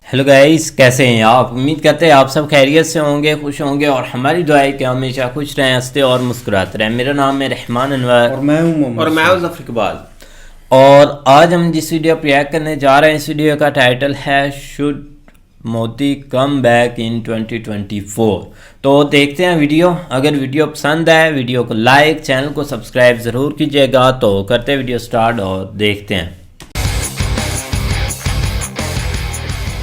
Hello guys, कैसे हैं आप? उम्मीद करते हैं आप सब खैरियत से होंगे, खुश होंगे और हमारी दुआ है कि हमेशा खुश रहें, हंसते और मुस्कुराते रहें। मेरा नाम है रहमान अनवर और मैं हूं मोहम्मद और मैं हूं ज़फ़र इकबाल। और आज हम जिस वीडियो पर रिएक्ट करने जा रहे हैं, इस वीडियो का टाइटल है should Modi come back in 2024। तो देखते हैं वीडियो। अगर वीडियो पसंद आए वीडियो को लाइक, चैनल को सब्सक्राइब ज़रूर कीजिएगा। तो करते हैं वीडियो स्टार्ट और देखते हैं।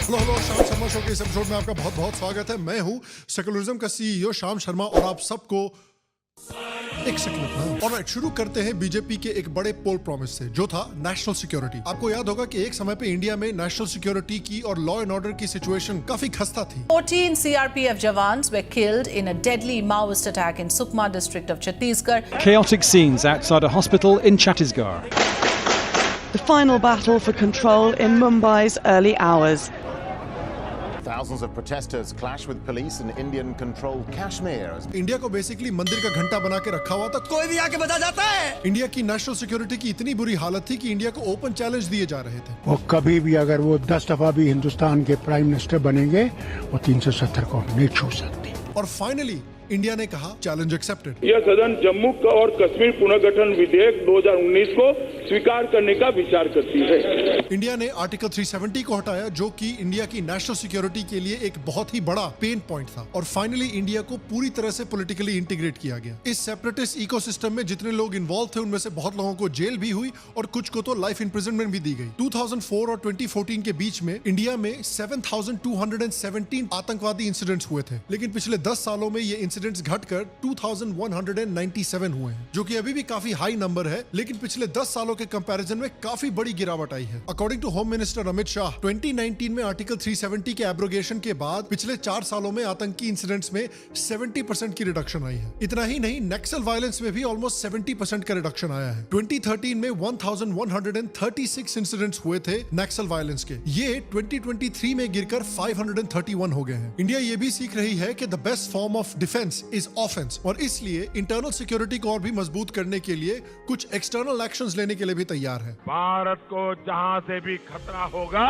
हेलो शाम शर्मा शो के इस एपिसोड में आपका बहुत बहुत स्वागत है। मैं हूं सेकुलरिज्म का सीईओ शाम शर्मा और आप सबको एक सेकंड। ऑलराइट, शुरू करते हैं बीजेपी के एक बड़े पोल प्रॉमिस से, जो था नेशनल सिक्योरिटी। आपको याद होगा कि एक समय पे इंडिया में नेशनल सिक्योरिटी की और लॉ एंड ऑर्डर की सिचुएशन काफी खस्ता थी। 14 CRPF jawans were killed in a deadly Maoist attack in Sukma district of Chhattisgarh. Chaotic scenes outside a hospital in Chhattisgarh. The final battle for control in Mumbai's early hours. Thousands of protesters clash with police in Indian-controlled Kashmir. India को basically मंदिर का घंटा बना के रखा हुआ था, कोई भी आके बजा जाता है। इंडिया की नेशनल सिक्योरिटी की इतनी बुरी हालत थी कि इंडिया को ओपन चैलेंज दिए जा रहे थे। वो कभी भी अगर वो 10 दफा भी हिंदुस्तान के प्राइम मिनिस्टर बनेंगे, वो 370 को नहीं छू सकती। और फाइनली इंडिया ने कहा चैलेंज एक्सेप्टेड। यह सदन जम्मू और कश्मीर पुनर्गठन विधेयक 2019 को स्वीकार करने का विचार करती है। इंडिया ने आर्टिकल 370 को हटाया, जो कि इंडिया की नेशनल सिक्योरिटी के लिए एक बहुत ही बड़ा पेन पॉइंट था। और फाइनली इंडिया को पूरी तरह से पॉलिटिकली इंटीग्रेट किया गया। इस सेपरेटिस्ट इकोसिस्टम में जितने लोग इन्वॉल्व थे, उनमें से बहुत लोगों को जेल भी हुई और कुछ को तो लाइफ इम्प्रिजनमेंट भी दी गई। 2004 और 2014 के बीच में इंडिया में 7,217 आतंकवादी इंसिडेंट्स हुए थे, लेकिन पिछले 10 सालों में ये इंसिडेंट्स घटकर 2,197 हुए हैं, जो कि अभी भी काफी हाई नंबर है, लेकिन पिछले 10 सालों के कंपैरिजन में काफी बड़ी गिरावट आई है। According to home minister Amit Shah, 2019 में आर्टिकल 370 के एब्रोगेशन के बाद पिछले 4 सालों में आतंकी इंसिडेंट्स में 70% की रिडक्शन आई है। इतना ही नहीं, नक्सल वायलेंस में भी ऑलमोस्ट 70% का रिडक्शन आया है। 2013 में 1,136 इंसिडेंट्स हुए थे नक्सल वायलेंस के, ये 2023 में गिरकर 531 हो गए हैं। इंडिया ये भी सीख रही है कि the best form of defence is offence, और इसलिए इंटरनल सिक्योरिटी को और भी मजबूत करने के लिए कुछ एक्सटर्नल एक्शंस लेने के लिए भी तैयार है। भारत को जहां से भी खतरा होगा,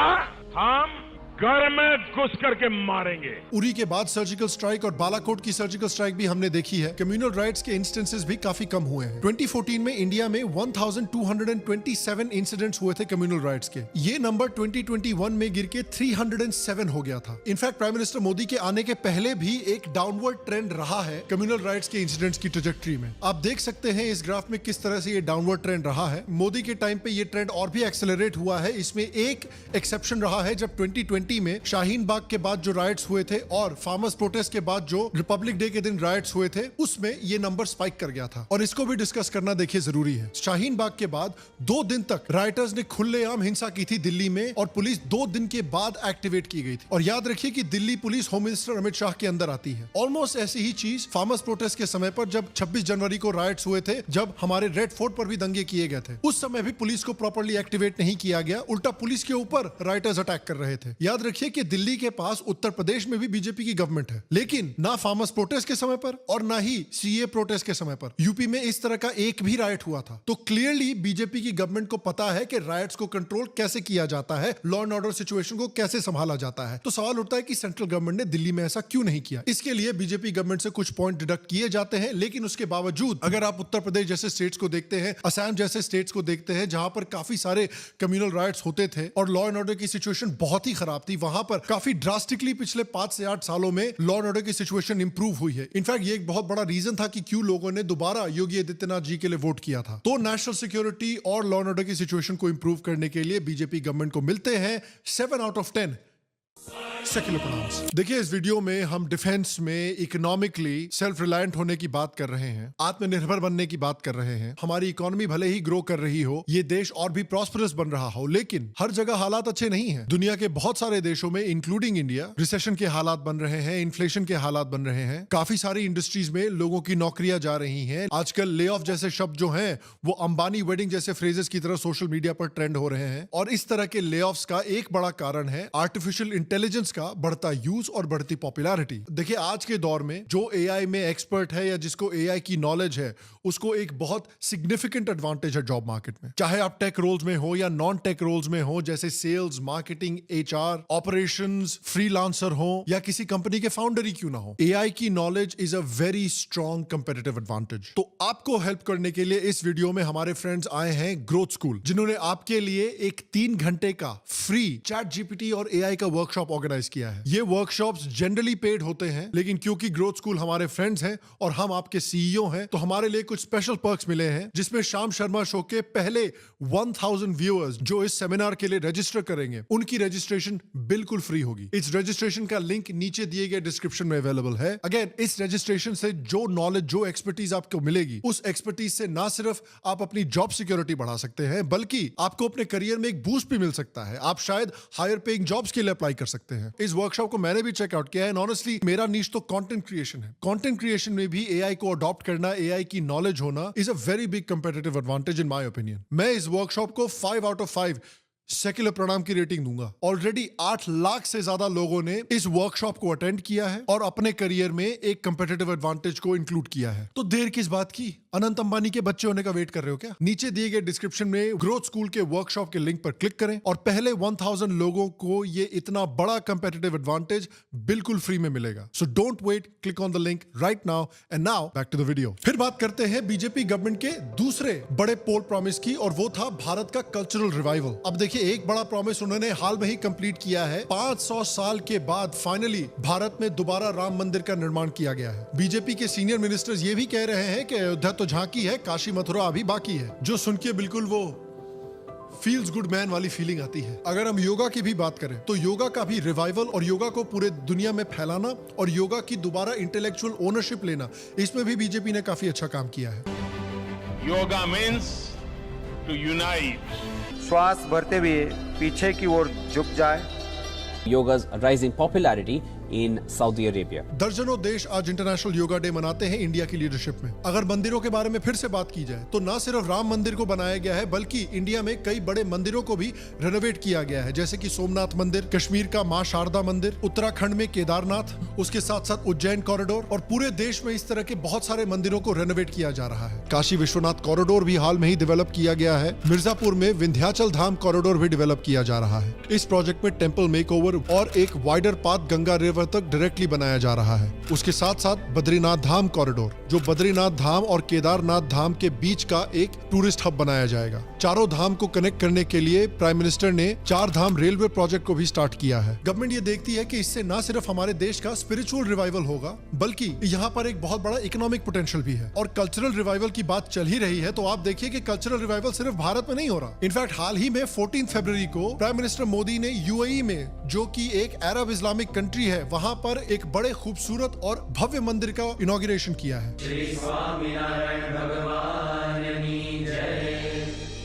हम घर में घुस करके मारेंगे। उरी के बाद सर्जिकल स्ट्राइक और बालाकोट की सर्जिकल स्ट्राइक भी हमने देखी है। कम्युनल राइट्स के इंस्टेंसेस भी काफी कम हुए हैं। 2014 में इंडिया में 1,227 इंसिडेंट्स हुए थे कम्युनल राइट्स के। ये नंबर 2021 में गिर के 307 हो गया था। इनफैक्ट प्राइम मिनिस्टर मोदी के आने के पहले भी एक डाउनवर्ड ट्रेंड रहा है कम्युनल राइट्स के इंसिडेंट्स की ट्रैजेक्टरी में। आप देख सकते हैं इस ग्राफ में किस तरह से ये डाउनवर्ड ट्रेंड रहा है। मोदी के टाइम पे ये ट्रेंड और भी एक्सेलरेट हुआ है। इसमें एक एक्सेप्शन रहा है, जब 2020 में शाहीन बाग के बाद जो राइट्स हुए थे और फार्मर्स प्रोटेस्ट के बाद जो रिपब्लिक डे के दिन राइट्स हुए थे, उसमें ये नंबर स्पाइक कर गया था। और इसको भी डिस्कस करना देखिए जरूरी है। शाहीन बाग के बाद 2 दिन तक राइटर्स ने खुलेआम हिंसा की थी दिल्ली में, और पुलिस 2 दिन के बाद एक्टिवेट की गई थी। और याद रखिए कि Delhi police home minister Amit Shah के अंदर आती है। ऑलमोस्ट ऐसी ही चीज फार्मर्स प्रोटेस्ट के समय पर, जब 26 जनवरी को राइट्स हुए थे, जब हमारे रेड फोर्ट पर भी दंगे किए गए थे, उस समय भी पुलिस को प्रॉपर्ली एक्टिवेट नहीं किया गया, उल्टा पुलिस के ऊपर राइटर्स अटैक कर रहे थे। याद रखिए कि दिल्ली के पास उत्तर प्रदेश में भी बीजेपी की गवर्नमेंट है, लेकिन ना फार्मर्स प्रोटेस्ट के समय पर और ना ही सीए प्रोटेस्ट के समय पर यूपी में इस तरह का एक भी राइट हुआ था। तो क्लियरली बीजेपी की गवर्नमेंट को पता है कि राइट्स को कंट्रोल कैसे किया जाता है, लॉ एंड ऑर्डर सिचुएशन को कैसे संभाला जाता है। तो सवाल उठता है कि सेंट्रल गवर्नमेंट ने दिल्ली में ऐसा क्यों नहीं किया। इसके लिए बीजेपी गवर्नमेंट से कुछ पॉइंट डिडक्ट किए जाते हैं, लेकिन उसके बावजूद अगर आप उत्तर प्रदेश जैसे स्टेट्स को देखते हैं, असम जैसे स्टेट्स को देखते हैं, जहां पर काफी सारे कम्युनल राइट्स होते थे और लॉ एंड ऑर्डर की सिचुएशन बहुत ही खराब थी, वहां पर काफी ड्रास्टिकली पिछले 5 से 8 सालों में लॉ एंड ऑर्डर की सिचुएशन इंप्रूव हुई है। इनफैक्ट ये एक बहुत बड़ा रीजन था कि क्यों लोगों ने दोबारा योगी आदित्यनाथ जी के लिए वोट किया था। तो नेशनल सिक्योरिटी और लॉ एंड ऑर्डर की सिचुएशन को इंप्रूव करने के लिए बीजेपी गवर्नमेंट को मिलते हैं 7 आउट ऑफ 10 सेक्युलर प्रणाम्स। देखिए, इस वीडियो में हम डिफेंस में इकोनॉमिकली सेल्फ रिलायंट होने की बात कर रहे हैं, आत्मनिर्भर बनने की बात कर रहे हैं। हमारी इकोनॉमी भले ही ग्रो कर रही हो, ये देश और भी प्रॉस्परस बन रहा हो, लेकिन हर जगह हालात अच्छे नहीं हैं। दुनिया के बहुत सारे देशों में इंक्लूडिंग इंडिया रिसेशन के हालात बन रहे हैं, इन्फ्लेशन के हालात बन रहे हैं। काफी सारी इंडस्ट्रीज में लोगों की नौकरियां जा रही हैं। आजकल ले ऑफ जैसे शब्द जो हैं वो अंबानी वेडिंग जैसे फ्रेजेस की तरह सोशल मीडिया पर ट्रेंड हो रहे हैं। और इस तरह के ले ऑफ्स का एक बड़ा कारण है आर्टिफिशियल इंटेलिजेंस का बढ़ता यूज और बढ़ती पॉपुलैरिटी। देखिए आज के दौर में जो एआई में एक्सपर्ट है या जिसको एआई की नॉलेज है उसको एक बहुत सिग्निफिकेंट एडवांटेज है जॉब मार्केट में। चाहे आप टेक रोल्स में हो या नॉन टेक रोल्स में हो, जैसे sales, marketing, HR, operations, freelancer हो या किसी कंपनी के फाउंडर ही क्यों ना हो, एआई की knowledge is a very strong competitive advantage. तो आपको हेल्प करने के लिए इस वीडियो में हमारे फ्रेंड्स आए हैं ग्रोथ स्कूल, जिन्होंने आपके लिए एक 3 घंटे का फ्री चैट जीपीटी और एआई का वर्कशॉप ऑर्गेनाइज किया है। ये वर्कशॉप्स जनरली पेड होते हैं, लेकिन क्योंकि ग्रोथ स्कूल हमारे फ्रेंड्स हैं और हम आपके सीईओ हैं, तो हमारे लिए कुछ स्पेशल पर्क्स मिले हैं, जिसमें श्याम शर्मा शो के पहले 1000 व्यूअर्स जो इस सेमिनार के लिए रजिस्टर करेंगे, उनकी रजिस्ट्रेशन बिल्कुल फ्री होगी। इस रजिस्ट्रेशन का लिंक नीचे दिए गए डिस्क्रिप्शन में अवेलेबल है। अगेन, इस रजिस्ट्रेशन से जो नॉलेज, जो एक्सपर्टीज आपको मिलेगी, उस एक्सपर्टीज से ना सिर्फ आप अपनी जॉब सिक्योरिटी बढ़ा सकते हैं, बल्कि आपको अपने करियर में एक बूस्ट भी मिल सकता है। आप शायद हायर पेइंग जॉब्स के लिए अप्लाई कर सकते हैं। इस वर्कशॉप को मैंने भी चेकआउट किया है। ऑनेस्टली मेरा नीश तो कंटेंट क्रिएशन है। कंटेंट क्रिएशन में भी एआई को अडॉप्ट करना, एआई की नॉलेज होना is a very big competitive advantage in my opinion. मैं इस वर्कशॉप को 5 आउट ऑफ 5 सेक्युलर प्रणाम की रेटिंग दूंगा। ऑलरेडी 8 लाख से ज्यादा लोगों ने इस वर्कशॉप को अटेंड किया है और अपने करियर में एक कंपेटिटिव एडवांटेज को इंक्लूड किया है। तो देर किस बात की? अनंत अंबानी के बच्चे होने का वेट कर रहे हो क्या? नीचे दिए गए डिस्क्रिप्शन में ग्रोथ स्कूल के वर्कशॉप के लिंक पर क्लिक करें और पहले 1000 लोगों को ये इतना बड़ा कंपेटिटिव एडवांटेज बिल्कुल फ्री में मिलेगा। So don't wait, click on the link right now. And now back to the video. फिर बात करते हैं बीजेपी गवर्नमेंट के दूसरे बड़े पोल प्रॉमिस की, और वो था भारत का कल्चरल रिवाइवल। अब देखिए, एक बड़ा प्रॉमिस उन्होंने हाल में ही कंप्लीट किया है। 500 साल के बाद फाइनली भारत में दोबारा राम मंदिर का निर्माण किया गया है। बीजेपी के सीनियर मिनिस्टर्स ये भी कह रहे हैं कि अयोध्या तो झांकी है, काशी मथुरा अभी बाकी है, जो सुन के बिल्कुल वो फील्स गुड मैन वाली फीलिंग आती है। अगर हम योगा की भी बात करें तो योगा का भी रिवाइवल और योगा को पूरे दुनिया में फैलाना और योगा की दोबारा इंटेलेक्चुअल ओनरशिप लेना, इसमें भी बीजेपी ने काफी अच्छा काम किया है। Yoga means to unite. श्वास भरते हुए पीछे की ओर झुक जाए। Yoga's rising popularity in Saudi Arabia. दर्जनों देश आज इंटरनेशनल योगा डे मनाते हैं इंडिया की लीडरशिप में। अगर मंदिरों के बारे में फिर से बात की जाए तो ना सिर्फ राम मंदिर को बनाया गया है, बल्कि इंडिया में कई बड़े मंदिरों को भी रेनोवेट किया गया है, जैसे कि सोमनाथ मंदिर, कश्मीर का मां शारदा मंदिर, उत्तराखंड में केदारनाथ, उसके साथ साथ उज्जैन कॉरिडोर, और पूरे देश में इस तरह के बहुत सारे मंदिरों को रेनोवेट किया जा रहा है। काशी विश्वनाथ कॉरिडोर भी हाल में ही डेवलप किया गया है। मिर्जापुर में विंध्याचल धाम कॉरिडोर भी डेवलप किया जा रहा है। इस प्रोजेक्ट में टेम्पल मेकओवर और एक वाइडर पाथ गंगा रिवर तक डायरेक्टली बनाया जा रहा है। उसके साथ साथ बद्रीनाथ धाम कॉरिडोर, जो बद्रीनाथ धाम और केदारनाथ धाम के बीच का एक टूरिस्ट हब बनाया जाएगा। चारों धाम को कनेक्ट करने के लिए प्राइम मिनिस्टर ने 4 धाम रेलवे प्रोजेक्ट को भी स्टार्ट किया है। गवर्नमेंट ये देखती है कि इससे न सिर्फ हमारे देश का स्पिरिचुअल रिवाइवल होगा, बल्कि यहाँ पर एक बहुत बड़ा इकोनॉमिक पोटेंशियल भी है। और कल्चरल रिवाइवल की बात चल ही रही है, तो आप देखिए कि कल्चरल रिवाइवल सिर्फ भारत में नहीं हो रहा। इनफैक्ट हाल ही में 14 फरवरी को प्राइम मिनिस्टर मोदी ने यूएई में, जो कि एक अरब इस्लामिक कंट्री है, वहां पर एक बड़े खूबसूरत और भव्य मंदिर का इनॉग्रेशन किया है।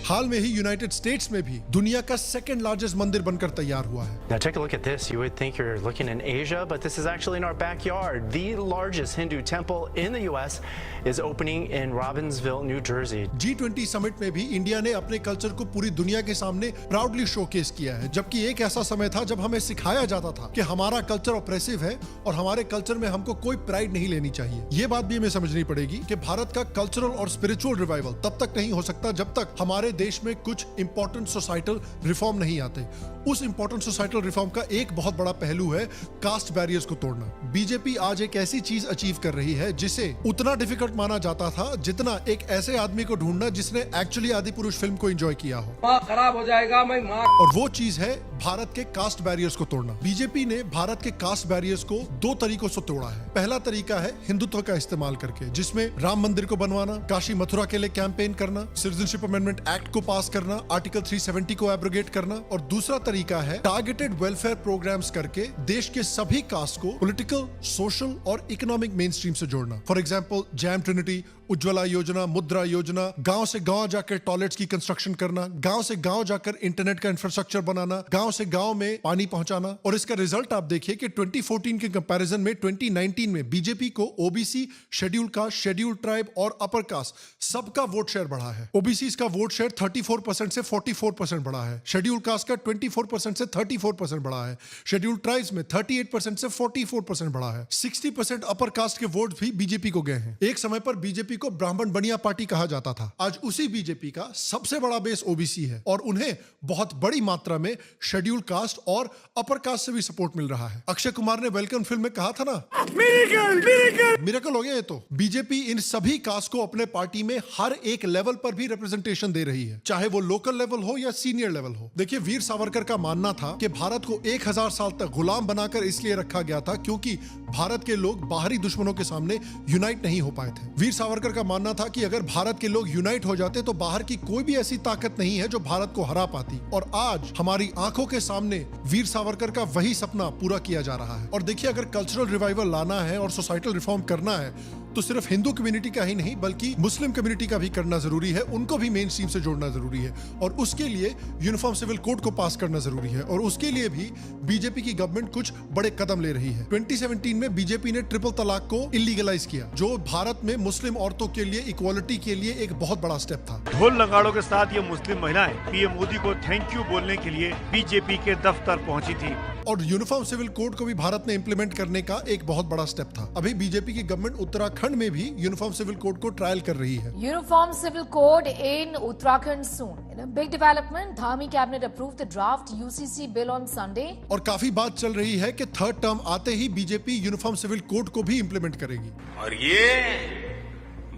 हाल में ही यूनाइटेड स्टेट्स में भी दुनिया का 2nd लार्जेस्ट मंदिर बनकर तैयार हुआ है। Now take a look at this. You would think you're looking in Asia, but this is actually in our backyard. The largest Hindu temple in the US is opening in Robbinsville, New Jersey. G20 summit में भी India ने अपने culture को पूरी दुनिया के सामने proudly showcase किया है, जबकि एक ऐसा समय था जब हमें सिखाया जाता था कि हमारा कल्चर ऑप्रेसिव है और हमारे कल्चर में हमको कोई प्राइड नहीं लेनी चाहिए। ये बात भी हमें समझनी पड़ेगी कि भारत का कल्चरल और स्पिरिचुअल रिवाइवल तब तक नहीं हो सकता जब तक हमारे देश में कुछ इंपॉर्टेंट सोसाइटल रिफॉर्म नहीं आते। उस इंपॉर्टेंट सोसाइटल रिफॉर्म का एक बहुत बड़ा पहलू है कास्ट बैरियर्स को तोड़ना। बीजेपी आज एक ऐसी चीज अचीव कर रही है जिसे उतना डिफिकल्ट माना जाता था जितना एक ऐसे आदमी को ढूंढना जिसने एक्चुअली आदि पुरुष फिल्म को एंजॉय किया हो। खराब हो जाएगा मैं मां। और वो चीज है भारत के कास्ट बैरियर्स को तोड़ना। बीजेपी ने भारत के कास्ट बैरियर्स को 2 तरीकों से तोड़ा है। पहला तरीका है हिंदुत्व का इस्तेमाल करके, जिसमें राम मंदिर को बनवाना, काशी मथुरा के लिए कैंपेन करना, सिटीजनशिप अमेंडमेंट एक्ट को पास करना, आर्टिकल 370 को एब्रोगेट करना। और दूसरा तरीका है टारगेटेड वेलफेयर प्रोग्राम्स करके देश के सभी कास्ट को पॉलिटिकल, सोशल और इकोनॉमिक मेन स्ट्रीम से जोड़ना। For example jam Trinity, Ujjwala योजना, मुद्रा योजना, गांव से गांव जाकर टॉयलेट्स की कंस्ट्रक्शन करना, गांव से गांव जाकर इंटरनेट का इंफ्रास्ट्रक्चर बनाना, गांव से गांव में पानी पहुंचाना। और इसका रिजल्ट आप देखिए कि 2014 के कंपैरिजन में 2019 में बीजेपी को OBC, schedule caste, schedule tribe और अपर कास्ट सबका वोट शेयर बढ़ा है। ओबीसी का वोट शेयर 34% से 44% बढ़ा है, शेड्यूल कास्ट का 24% से 34% बढ़ा है, शेड्यूल ट्राइब्स में 38% से 44% बढ़ा है, 60% अपर कास्ट के वोट भी बीजेपी को गए हैं। एक समय पर बीजेपी को ब्राह्मण बनिया पार्टी कहा जाता था, आज उसी बीजेपी का सबसे बड़ा बेस ओबीसी है और उन्हें बहुत बड़ी मात्रा में शेड्यूल कास्ट और अपर कास्ट से भी सपोर्ट मिल रहा है। अक्षय कुमार ने वेलकम फिल्म में कहा था ना, मिरेकल हो गया। ये तो बीजेपी इन सभी कास्ट को अपने पार्टी में हर एक लेवल पर भी रिप्रेजेंटेशन दे रही है, चाहे वो लोकल लेवल हो या सीनियर लेवल हो। देखिए, वीर सावरकर का मानना था कि भारत को 1000 साल तक गुलाम बनाकर इसलिए रखा गया था क्योंकि भारत के लोग बाहरी दुश्मनों के सामने यूनाइट नहीं हो पाए थे। वीर सावरकर का मानना था कि अगर भारत के लोग यूनाइट हो जाते तो बाहर की कोई भी ऐसी ताकत नहीं है जो भारत को हरा पाती। और आज हमारी आंखों के सामने वीर सावरकर का वही सपना पूरा किया जा रहा है। और देखिए, अगर कल्चरल रिवाइवल लाना है और सोसाइटल रिफॉर्म करना है तो सिर्फ हिंदू कम्युनिटी का ही नहीं बल्कि मुस्लिम कम्युनिटी का भी करना जरूरी है, उनको भी मेन स्ट्रीम से जोड़ना जरूरी है। और उसके लिए यूनिफॉर्म सिविल कोड को पास करना जरूरी है और उसके लिए भी बीजेपी की गवर्नमेंट कुछ बड़े कदम ले रही है। 2017 में बीजेपी ने ट्रिपल तलाक को इलीगलाइज किया, जो भारत में मुस्लिम औरतों के लिए इक्वालिटी के लिए एक बहुत बड़ा स्टेप था। ढोल नगाड़ों के साथ ये मुस्लिम महिलाएं पीएम मोदी को थैंक यू बोलने के लिए बीजेपी के दफ्तर पहुंची थी। और यूनिफॉर्म सिविल कोड को भी भारत ने इंप्लीमेंट करने का एक बहुत बड़ा स्टेप था। अभी बीजेपी की गवर्नमेंट उत्तराखंड में भी यूनिफॉर्म सिविल कोड को ट्रायल कर रही है। Uniform Civil Code in Uttarakhand soon. In a big development, Dhami cabinet approved the draft UCC bill on Sunday. और काफी बात चल रही है कि थर्ड टर्म आते ही बीजेपी यूनिफॉर्म सिविल कोड को भी इंप्लीमेंट करेगी और ये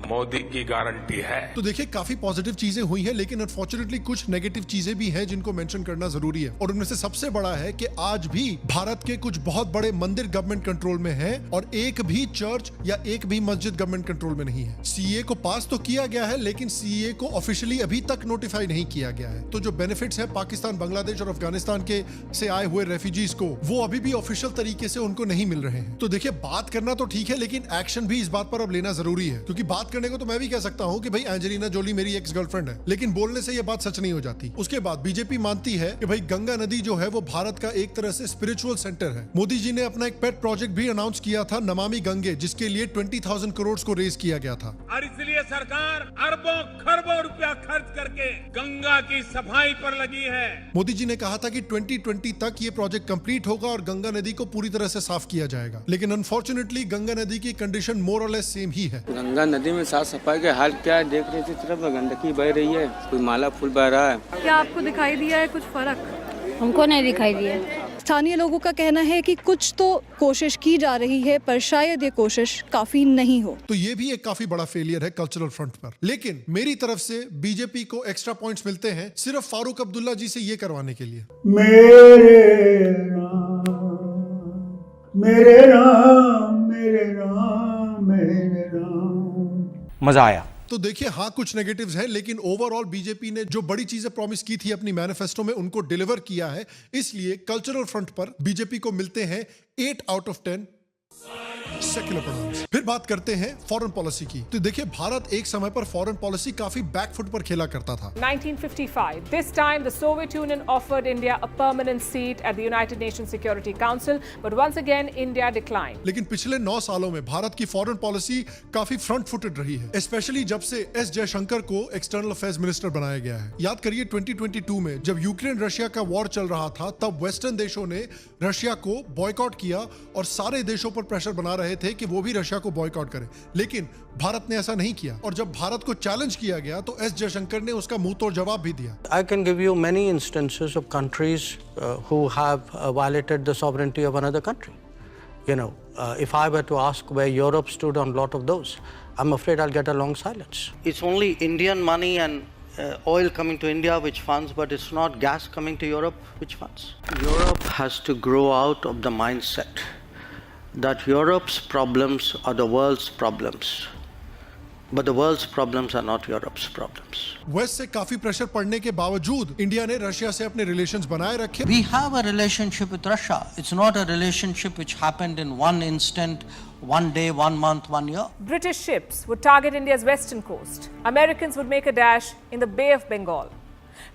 मोदी की गारंटी है। तो देखिए, काफी पॉजिटिव चीजें हुई हैं, लेकिन अनफॉर्चुनेटली कुछ नेगेटिव चीजें भी हैं जिनको मेंशन करना जरूरी है। और उनमें से सबसे बड़ा है कि आज भी भारत के कुछ बहुत बड़े मंदिर गवर्नमेंट कंट्रोल में हैं और एक भी चर्च या एक भी मस्जिद गवर्नमेंट कंट्रोल में नहीं है। सीए को पास तो किया गया है, लेकिन सीए को ऑफिशियली अभी तक नोटिफाई नहीं किया गया है। तो जो बेनिफिट्स है पाकिस्तान, बांग्लादेश और अफगानिस्तान के से आए हुए रेफ्यूजीज को, वो अभी भी ऑफिशियल तरीके से उनको नहीं मिल रहे हैं। तो देखिए, बात करना तो ठीक है, लेकिन एक्शन भी इस बात पर अब लेना जरूरी है। क्योंकि बात करने को तो मैं भी कह सकता हूं कि भाई एंजेलिना जोली मेरी एक्स गर्लफ्रेंड है, लेकिन बोलने से ये बात सच नहीं हो जाती। उसके बाद बीजेपी मानती है कि भाई गंगा नदी जो है वो भारत का एक तरह से स्पिरिचुअल सेंटर है। मोदी जी ने अपना एक पेट प्रोजेक्ट भी अनाउंस किया था, नमामि गंगे, जिसके लिए 20,000 करोड़ को रेज किया गया था। और इसलिए सरकार अरबों खरबों रुपया खर्च करके गंगा की सफाई पर लगी है। मोदी जी ने कहा था कि 2020 तक ये प्रोजेक्ट कंप्लीट होगा और गंगा नदी को पूरी तरह से साफ किया जाएगा। लेकिन अनफॉर्चुनेटली गंगा नदी की कंडीशन मोर और लेस सेम ही है। गंगा नदी में साफ सफाई के हाल क्या है, देख रहे थे, सिर्फ गंदगी बह रही है, कोई माला फूल बह रहा है। क्या आपको दिखाई दिया है कुछ फर्क? हमको नहीं दिखाई दिया। स्थानीय लोगों का कहना है कि कुछ तो कोशिश की जा रही है, पर शायद ये कोशिश काफी नहीं हो। तो ये भी एक काफी बड़ा फेलियर है कल्चरल फ्रंट पर। लेकिन मेरी तरफ से बीजेपी को एक्स्ट्रा पॉइंट्स मिलते हैं सिर्फ फारूक अब्दुल्ला जी से ये करवाने के लिए। मेरे राम मेरे राम मेरे राम मेरे राम। मजा आया। तो देखिए, हाँ कुछ नेगेटिव्स हैं, लेकिन ओवरऑल बीजेपी ने जो बड़ी चीजें प्रॉमिस की थी अपनी मैनिफेस्टो में उनको डिलीवर किया है। इसलिए कल्चरल फ्रंट पर बीजेपी को मिलते हैं 8 आउट ऑफ 10 सेक्युलर प्रोनाउंस। फिर बात करते हैं फॉरेन पॉलिसी की। तो देखिए, भारत एक समय पर फॉरेन पॉलिसी काफी बैकफुट पर खेला करता था। 1955. This time the Soviet Union offered India a permanent seat at the United Nations Security Council, but once again India declined. लेकिन पिछले 9 सालों में भारत की फॉरेन पॉलिसी काफी फ्रंट फुटेड रही है, स्पेशली जब से एस जयशंकर को एक्सटर्नल अफेयर्स मिनिस्टर बनाया गया है। याद करिए 2022 में जब यूक्रेन रशिया का वॉर चल रहा था, तब वेस्टर्न देशों ने रशिया को बॉयकॉट किया और सारे देशों पर प्रेशर बना रहे थे कि वो भी रशिया को बॉयकॉट करे। लेकिन भारत ने ऐसा नहीं किया और जब भारत को चैलेंज किया गया तो एस जयशंकर ने उसका मुंह तोड़ जवाब भी दिया। I can give you many instances of countries who have violated the sovereignty of another country. You know, if I were to ask where Europe stood on a lot of those, I'm afraid I'll get a long silence. It's only Indian money and oil coming to India which funds, but it's not gas coming to Europe which funds. Europe has to grow out of the mindset that Europe's problems are the world's problems. But the world's problems are not Europe's problems. West से काफी pressure पड़ने के बावजूद India ने Russia से अपने relations बनाए रखे। We have a relationship with Russia. It's not a relationship which happened in one instant, one day, 1 month, 1 year. British ships would target India's western coast. Americans would make a dash in the Bay of Bengal.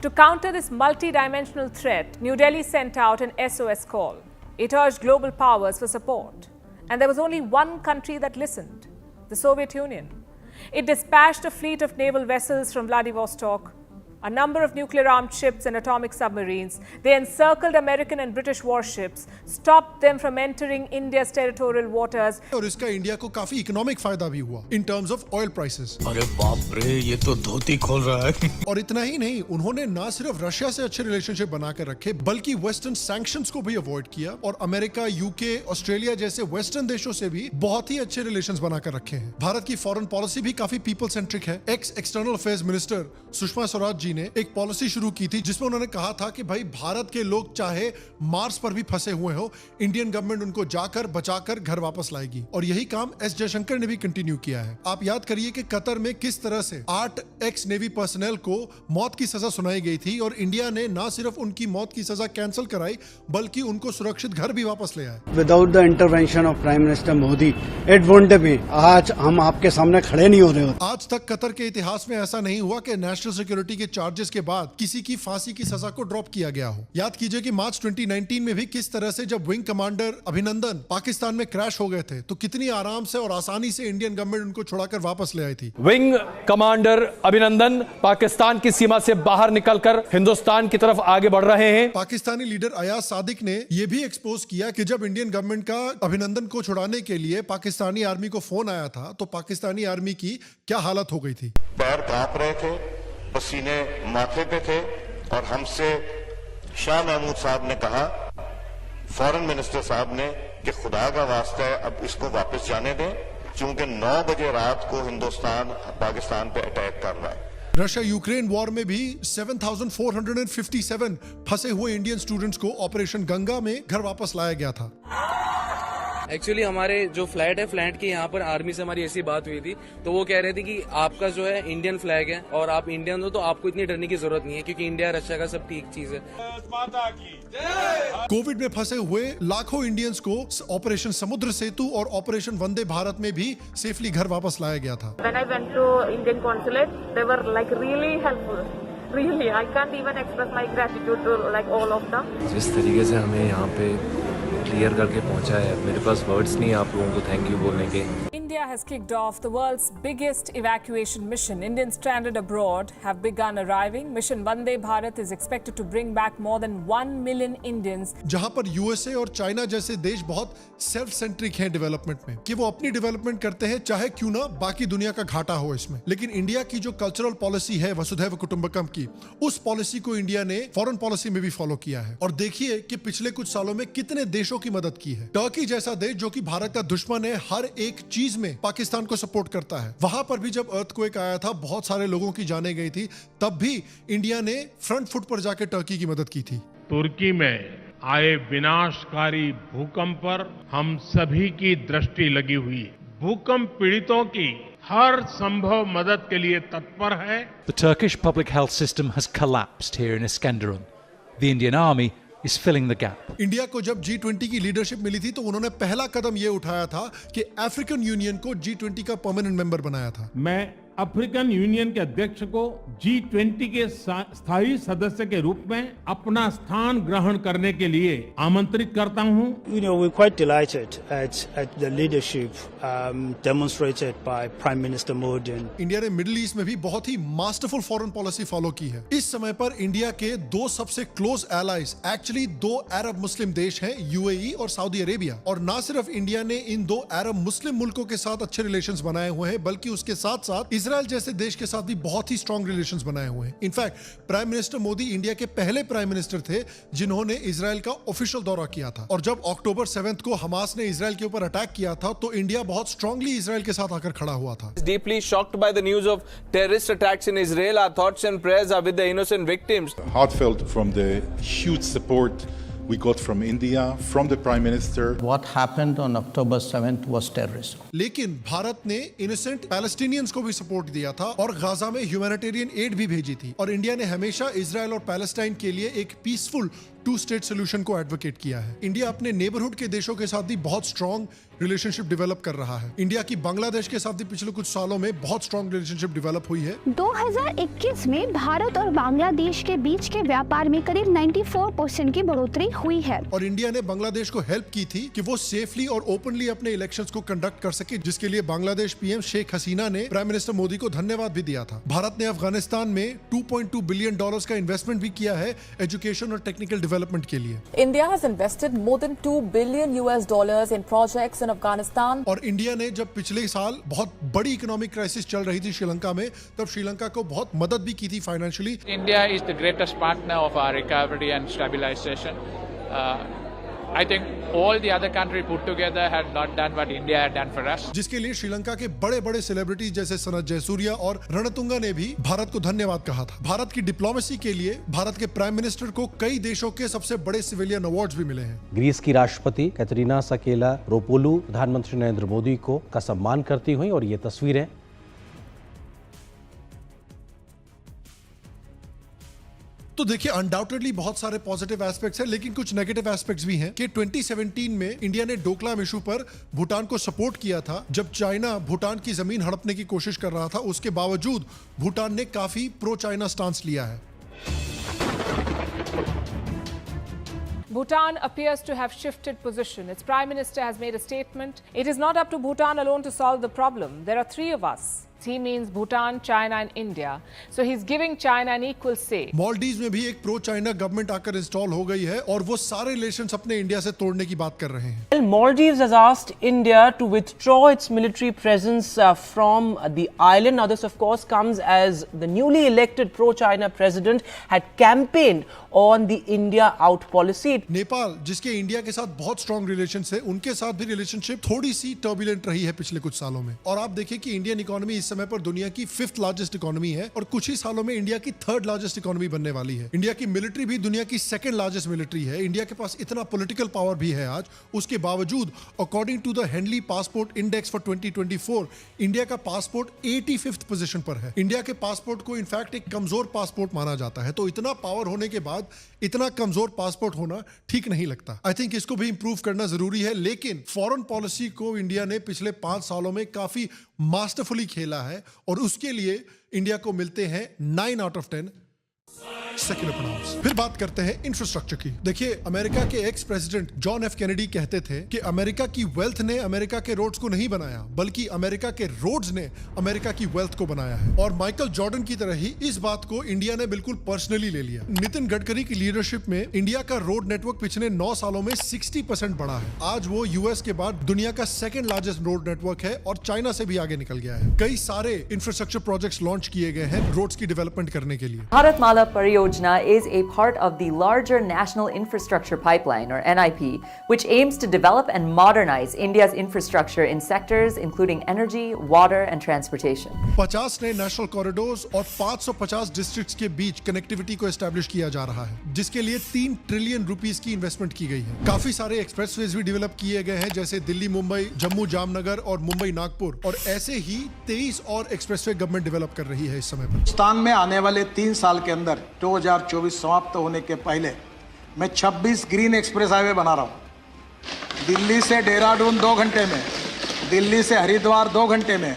To counter this multi-dimensional threat, New Delhi sent out an SOS call. It urged global powers for support. And there was only one country that listened, the Soviet Union. It dispatched a fleet of naval vessels from Vladivostok, a number of nuclear-armed ships and atomic submarines. They encircled American and British warships, stopped them from entering India's territorial waters. और इसका India को काफी economic फायदा भी हुआ in terms of oil prices. अरे बाप रे, ये तो धोती खोल रहा है। और इतना ही नहीं, उन्होंने ना सिर्फ रशिया से अच्छे रिलेशनशिप बनाकर रखे, बल्कि वेस्टर्न सैंक्शंस को भी अवॉइड किया और अमेरिका, यूके, ऑस्ट्रेलिया जैसे वेस्टर्न देशों से भी बहुत ही अच्छे रिलेशंस बनाकर रखे हैं। भारत की फॉरेन पॉलिसी भी काफी पीपल सेंट्रिक है। External affairs minister Sushma Swaraj ji ने एक पॉलिसी शुरू की थी जिसमें उन्होंने कहा था कि भाई भारत के लोग चाहे मार्स पर भी फंसे हुए हो, इंडियन गवर्नमेंट उनको जाकर बचाकर घर वापस लाएगी। और यही काम एस जयशंकर ने भी कंटिन्यू किया है। आप याद करिए कि कतर में किस तरह से 8 एक्स नेवी पर्सनल को मौत की सजा सुनाई गई थी और इंडिया ने ना सिर्फ उनकी मौत की सजा कैंसिल कराई बल्कि उनको सुरक्षित घर भी वापस ले आए। Without the intervention of prime minister Modi it wouldn't be, आज हम आपके सामने खड़े नहीं हो रहे होते। आज तक कतर के इतिहास में ऐसा नहीं हुआ कि नेशनल सिक्योरिटी के चार्जेस के बाद किसी की फांसी की सजा को ड्रॉप किया गया हो। याद कीजिए कि मार्च 2019 में भी किस तरह से जब विंग कमांडर अभिनंदन पाकिस्तान में क्रैश हो गए थे तो कितनी आराम से और आसानी से इंडियन गवर्नमेंट उनको छुड़ाकर वापस ले आई थी। विंग कमांडर अभिनंदन पाकिस्तान की सीमा से बाहर निकलकर हिंदुस्तान की तरफ आगे बढ़ रहे हैं। पाकिस्तानी लीडर अयाज सादिक ने यह भी एक्सपोज किया कि जब इंडियन गवर्नमेंट का अभिनंदन को छुड़ाने के लिए पाकिस्तानी आर्मी को फोन आया था तो पाकिस्तानी आर्मी की क्या हालत हो गई थी। पैर कांप रहे थे, पसीने माथे पे थे और हमसे शाह महमूद साहब ने कहा, फॉरेन मिनिस्टर साहब ने, कि खुदा का वास्ता है अब इसको वापस जाने दें क्योंकि 9 बजे रात को हिंदुस्तान पाकिस्तान पे अटैक कर रहा है। रशिया यूक्रेन वॉर में भी 7,457 फंसे हुए इंडियन स्टूडेंट्स को ऑपरेशन गंगा में घर वापस लाया गया था। एक्चुअली हमारे जो फ्लैट है, फ्लैट की यहाँ पर आर्मी से हमारी ऐसी बात हुई थी तो वो कह रहे थे कि आपका जो है इंडियन फ्लैग है और आप इंडियन हो तो आपको इतनी डरने की जरूरत नहीं है क्योंकि इंडिया रशिया का सब ठीक चीज है। कोविड में फंसे हुए लाखों इंडियंस को ऑपरेशन समुद्र सेतु और ऑपरेशन वंदे भारत में भी सेफली घर वापस लाया गया था। When I went to Indian consulate, they were like really helpful. Really, I can't even express my gratitude to like all of them. जिस तरीके से हमें यहाँ पे क्लियर करके पहुंचा है, मेरे पास वर्ड्स नहीं आप लोगों को थैंक यू बोलने के। India has kicked off the world's biggest evacuation mission. Indians stranded abroad have begun arriving. Mission Vande Bharat is expected to bring back more than 1 million Indians. जहां पर यूएसए और China जैसे देश बहुत self centric हैं development में कि वो अपनी डेवलपमेंट करते हैं चाहे क्यों ना बाकी दुनिया का घाटा हो इसमें। लेकिन इंडिया की जो कल्चरल पॉलिसी है वसुधैव कुटुंबकम की, उस पॉलिसी को इंडिया ने फॉरेन पॉलिसी में भी फॉलो किया है। और देखिए कि पिछले कुछ सालों में कितने देशों की मदद की है। टर्की जैसा देश जो कि भारत का दुश्मन है, हर एक चीज में पाकिस्तान को सपोर्ट करता है। वहां पर भी जब अर्थक्वेक आया था, बहुत सारे लोगों की जाने गई थी, तब भी इंडिया ने फ्रंट फुट पर जाकर टर्की की मदद की थी। तुर्की में आए विनाशकारी भूकंप पर हम सभी की दृष्टि लगी हुई है। भूकंप पीड़ितों की हर संभव मदद के लिए तत्पर है। The Turkish public health system has collapsed here in Iskenderun. The Indian army is filling the gap. India को जब G20 की लीडरशिप मिली थी तो उन्होंने पहला कदम ये उठाया था कि अफ्रीकन यूनियन को G20 का परमानेंट मेंबर बनाया था। मैं अफ्रीकन यूनियन के अध्यक्ष को G20 के स्थायी सदस्य के रूप में अपना स्थान ग्रहण करने के लिए आमंत्रित करता हूं। You know, we're quite delighted at the leadership demonstrated by Prime Minister Modi. India ने मिडिल ईस्ट में भी बहुत ही मास्टरफुल फॉरेन पॉलिसी फॉलो की है। इस समय पर इंडिया के 2 सबसे क्लोज एलाइज एक्चुअली 2 अरब मुस्लिम देश हैं, यूएई और सऊदी अरेबिया। और ना सिर्फ इंडिया ने इन 2 अरब मुस्लिम मुल्कों के साथ अच्छे रिलेशंस बनाए हुए हैं बल्कि उसके साथ साथ इजराइल जैसे देश के साथ भी बहुत ही स्ट्रॉन्ग रिलेशंस बनाए हुए हैं। In fact prime minister Modi India के पहले प्राइम मिनिस्टर थे जिन्होंने इजराइल का ऑफिशियल दौरा किया था। और जब अक्टूबर 7 को हमास ने इजराइल के ऊपर अटैक किया था तो इंडिया बहुत स्ट्रांगली इजराइल के साथ आकर खड़ा हुआ था। Deeply shocked by the news of terrorist attacks in Israel, our thoughts and prayers are with the innocent victims. Heartfelt from the huge support we got from India, from the Prime Minister. What happened on October 7th was terrorism. लेकिन भारत ने innocent Palestinians को भी support दिया था और Gaza में humanitarian add भी भेजी थी और इंडिया ने हमेशा इजराइल और पैलेस्टाइन के लिए एक पीसफुल टू स्टेट सोल्यूशन को एडवोकेट किया है। इंडिया अपने नेबरहुड के देशों के साथ भी बहुत स्ट्रॉन्ग रिलेशनशिप डेवलप कर रहा है। इंडिया की बांग्लादेश के साथ भी पिछले कुछ सालों में बहुत स्ट्रॉन्ग रिलेशनशिप डेवलप हुई है। 2021 में भारत और बांग्लादेश के बीच के व्यापार में करीब 94% की बढ़ोतरी हुई है और इंडिया ने बांग्लादेश को हेल्प की थी कि वो सेफली और ओपनली अपने इलेक्शंस को कंडक्ट कर सके, जिसके लिए बांग्लादेश पीएम शेख हसीना ने प्राइम मिनिस्टर मोदी को धन्यवाद भी दिया था। भारत ने अफगानिस्तान में $2.2 बिलियन का इन्वेस्टमेंट भी किया है एजुकेशन और टेक्निकल डेवलपमेंट के लिए। India has invested more than $2 billion in projects in Afghanistan. और इंडिया ने जब पिछले साल बहुत बड़ी इकोनॉमिक क्राइसिस चल रही थी श्रीलंका में, तब श्रीलंका को बहुत मदद भी की थी financially. India is the greatest partner of our recovery and stabilization. I think all the other countries put together had not done what India had done for us. जिसके लिए श्रीलंका के बड़े बड़े सेलिब्रिटीज जैसे सनत जयसूर्या और रणतुंगा ने भी भारत को धन्यवाद कहा था। भारत की डिप्लोमेसी के लिए भारत के प्राइम मिनिस्टर को कई देशों के सबसे बड़े सिविलियन अवार्ड्स भी मिले हैं। ग्रीस की राष्ट्रपति कैटरीना साकेलारोपोulou प्रधानमंत्री नरेंद्र मोदी का सम्मान करती हुई और ये तस्वीरें तो देखिए अनडाउटेडली बहुत सारे पॉजिटिव एस्पेक्ट्स हैं, लेकिन कुछ नेगेटिव एस्पेक्ट्स भी हैं कि 2017 में इंडिया ने डोकलाम इशू पर भूटान को सपोर्ट किया था। जब चाइना भूटान की जमीन हड़पने की कोशिश कर रहा था, उसके बावजूद भूटान ने काफी प्रो चाइना स्टांस लिया है। Bhutan appears to have shifted position. Its Prime Minister has made a statement. It is not up to Bhutan alone to solve the problem. There are three of us. He means Bhutan, China and India. So he's giving China an equal say. Maldives में भी एक pro China government आकर install हो गई है और वो सारे रिलेशंस अपने इंडिया से तोड़ने की बात कर रहे हैं। Well, Maldives has asked India to withdraw its military presence from the island. Now, this of course comes as the newly elected pro-China president had campaigned on the India out policy. Nepal, जिसके India के साथ बहुत strong relations है, उनके साथ भी relationship थोड़ी सी turbulent रही है पिछले कुछ सालों में। और आप देखिए कि इंडियन इकोनॉमी इस समय पर दुनिया की 5th लार्जेस्ट इकोनॉमी है और कुछ ही सालों में इंडिया की 3rd लार्जेस्ट इकोनॉमी बनने वाली है। इंडिया की मिलिट्री भी दुनिया की 2nd लार्जेस्ट मिलिट्री है। इंडिया के पास इतना पॉलिटिकल पावर भी है आज। उसके बावजूद according to the Henley passport index for 2024 India का पासपोर्ट 85th पोजीशन पर है। इंडिया के पासपोर्ट को इनफैक्ट एक कमजोर पासपोर्ट माना जाता है। तो इतना पावर होने के बाद इतना कमजोर पासपोर्ट होना ठीक नहीं लगता। आई थिंक इसको भी इंप्रूव करना जरूरी है, लेकिन फॉरेन पॉलिसी को इंडिया ने पिछले 5 सालों में काफी मास्टरफुली खेला है और उसके लिए इंडिया को मिलते हैं 9 आउट ऑफ 10 सेक्युलर प्रोनाउंस। फिर बात करते हैं इंफ्रास्ट्रक्चर की। देखिए, अमेरिका के ex president John F Kennedy कहते थे कि अमेरिका की वेल्थ ने अमेरिका के रोड्स को नहीं बनाया, बल्कि अमेरिका के रोड्स ने अमेरिका की वेल्थ को बनाया है। और माइकल जॉर्डन की तरह ही इस बात को इंडिया ने बिल्कुल पर्सनली ले लिया। नितिन गडकरी की लीडरशिप में इंडिया का रोड नेटवर्क पिछले 9 सालों में 60% बढ़ा है। आज वो यूएस के बाद दुनिया का 2nd लार्जेस्ट रोड नेटवर्क है और चाइना से भी आगे निकल गया है। कई सारे इंफ्रास्ट्रक्चर प्रोजेक्ट्स लॉन्च किए गए हैं रोड्स की डेवलपमेंट करने के लिए। भारतमाला परियोजना is a part of the larger National Infrastructure Pipeline, or NIP, which aims to develop and modernize India's infrastructure in sectors including energy, water and transportation. 50 नए national corridors और 550 डिस्ट्रिक्ट्स के बीच connectivity को establish किया जा रहा है, जिसके लिए 3 ट्रिलियन रुपीस की इन्वेस्टमेंट की गई है। काफी सारे एक्सप्रेसवेज भी डेवलप किए गए हैं, जैसे दिल्ली मुंबई, जम्मू जामनगर और मुंबई नागपुर, और ऐसे ही 23 और एक्सप्रेसवे गवर्नमेंट डेवलप कर रही है इस समय पर। हिंदुस्तान में आने वाले 3 साल के अंदर 2024 समाप्त होने के पहले मैं 26 ग्रीन एक्सप्रेस हाईवे बना रहा हूं। दिल्ली से देहरादून 2 घंटे में, दिल्ली से हरिद्वार 2 घंटे में,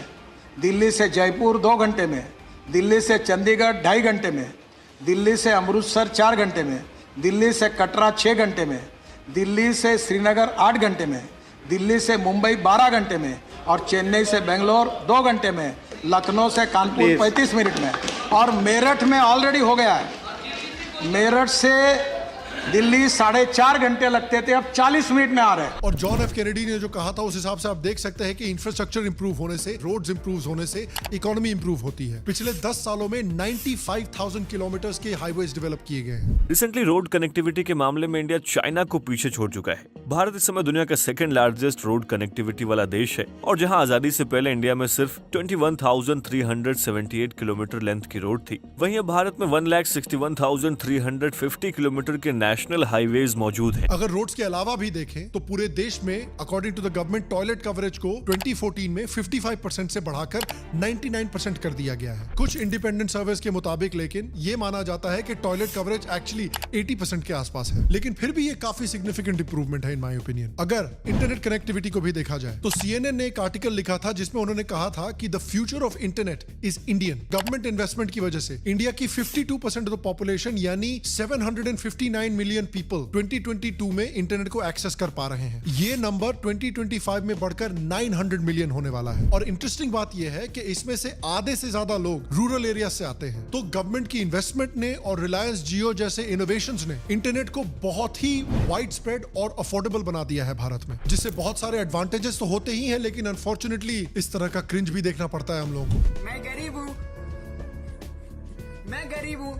दिल्ली से जयपुर 2 घंटे में, दिल्ली से चंडीगढ़ 2.5 घंटे में, दिल्ली से अमृतसर 4 घंटे में, दिल्ली से कटरा 6 घंटे में, दिल्ली से श्रीनगर 8 घंटे में, दिल्ली से मुंबई 12 घंटे में और चेन्नई से बेंगलोर 2 घंटे में, लखनऊ से कानपुर 35 मिनट में, और मेरठ में ऑलरेडी हो गया है। मेरठ से दिल्ली 4.5 घंटे लगते थे, अब 40 मिनट में आ रहे हैं। और जॉन एफ कैनेडी ने जो कहा था उस हिसाब से आप देख सकते हैं कि इंफ्रास्ट्रक्चर इंप्रूव होने से, रोड्स इंप्रूव होने से इकोनॉमी इंप्रूव होती है। पिछले 10 सालों में 95,000 किलोमीटर्स के हाईवेज डेवलप किए गए हैं। रिसेंटली रोड कनेक्टिविटी के मामले में इंडिया चाइना को पीछे छोड़ चुका है। भारत इस समय दुनिया का 2nd लार्जेस्ट रोड कनेक्टिविटी वाला देश है, और जहां आजादी से पहले इंडिया में सिर्फ 21,378 किलोमीटर लेंथ की रोड थी, वहीं भारत में 1,61,350 किलोमीटर के नेशनल हाईवेज मौजूद हैं। अगर रोड्स के अलावा भी देखें तो पूरे देश में according to the government toilet coverage को 2014 में 55% से बढ़ाकर 99% कर दिया गया है। कुछ इंडिपेंडेंट सर्वेस के मुताबिक लेकिन ये माना जाता है कि टॉयलेट कवरेज एक्चुअली 80% के आसपास है, लेकिन फिर भी ये काफी सिग्निफिकेंट इंप्रूवमेंट है इन माय ओपिनियन। अगर इंटरनेट कनेक्टिविटी को भी देखा जाए तो CNN ने एक आर्टिकल लिखा था जिसमें उन्होंने कहा था कि the future of internet is Indian. Government investment की वजह से इंडिया की 52% ऑफ द पॉपुलेशन यानी 759 मिलियन पीपल 2022 में इंटरनेट को एक्सेस कर पा रहे हैं। ये नंबर 2025 में बढ़कर 900 मिलियन होने वाला है। और इंटरेस्टिंग बात यह है कि इसमें से आधे से ज्यादा लोग रूरल एरिया से आते हैं। तो गवर्नमेंट की इन्वेस्टमेंट ने और रिलायंस जियो जैसे इनोवेशंस ने इंटरनेट को बहुत ही वाइड स्प्रेड और अफोर्डेबल बना दिया है भारत में, जिससे बहुत सारे एडवांटेजेस तो होते ही हैं, लेकिन अनफॉर्चुनेटली इस तरह का क्रिंज भी देखना पड़ता है हम लोगों को। मैं गरीब हूँ, मैं गरीब हूँ।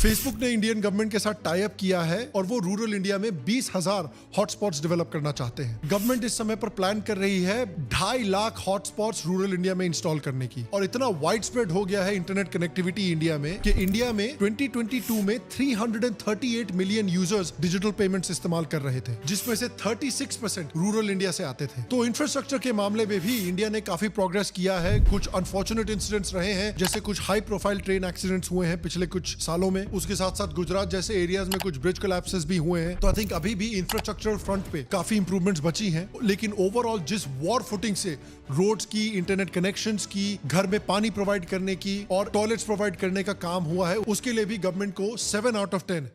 फेसबुक ने इंडियन गवर्नमेंट के साथ टाई अप किया है और वो रूरल इंडिया में 20,000 हॉटस्पॉट्स डेवलप करना चाहते हैं। गवर्नमेंट इस समय पर प्लान कर रही है 2.5 लाख हॉटस्पॉट्स रूरल इंडिया में इंस्टॉल करने की। और इतना वाइड स्प्रेड हो गया है इंटरनेट कनेक्टिविटी इंडिया में कि इंडिया में 2022 में 338 मिलियन यूजर्स डिजिटल पेमेंट्स इस्तेमाल कर रहे थे, जिसमें से 36% रूरल इंडिया से आते थे। तो इंफ्रास्ट्रक्चर के मामले में भी इंडिया ने काफी प्रोग्रेस किया है। कुछ अनफॉर्चुनेट इंसिडेंट्स रहे हैं, जैसे कुछ हाई प्रोफाइल ट्रेन एक्सीडेंट्स हुए हैं पिछले कुछ सालों में। उसके साथ साथ गुजरात जैसे एरियाज में कुछ ब्रिज कोलैप्सेस भी हुए हैं। तो आई थिंक अभी भी इंफ्रास्ट्रक्चर फ्रंट पे काफी इंप्रूवमेंट्स बची हैं, लेकिन ओवरऑल जिस वॉर फुटिंग से रोड्स की, इंटरनेट कनेक्शंस की, घर में पानी प्रोवाइड करने की और टॉयलेट्स प्रोवाइड करने का काम हुआ है, उसके लिए भी गवर्नमेंट को 7 आउट ऑफ 10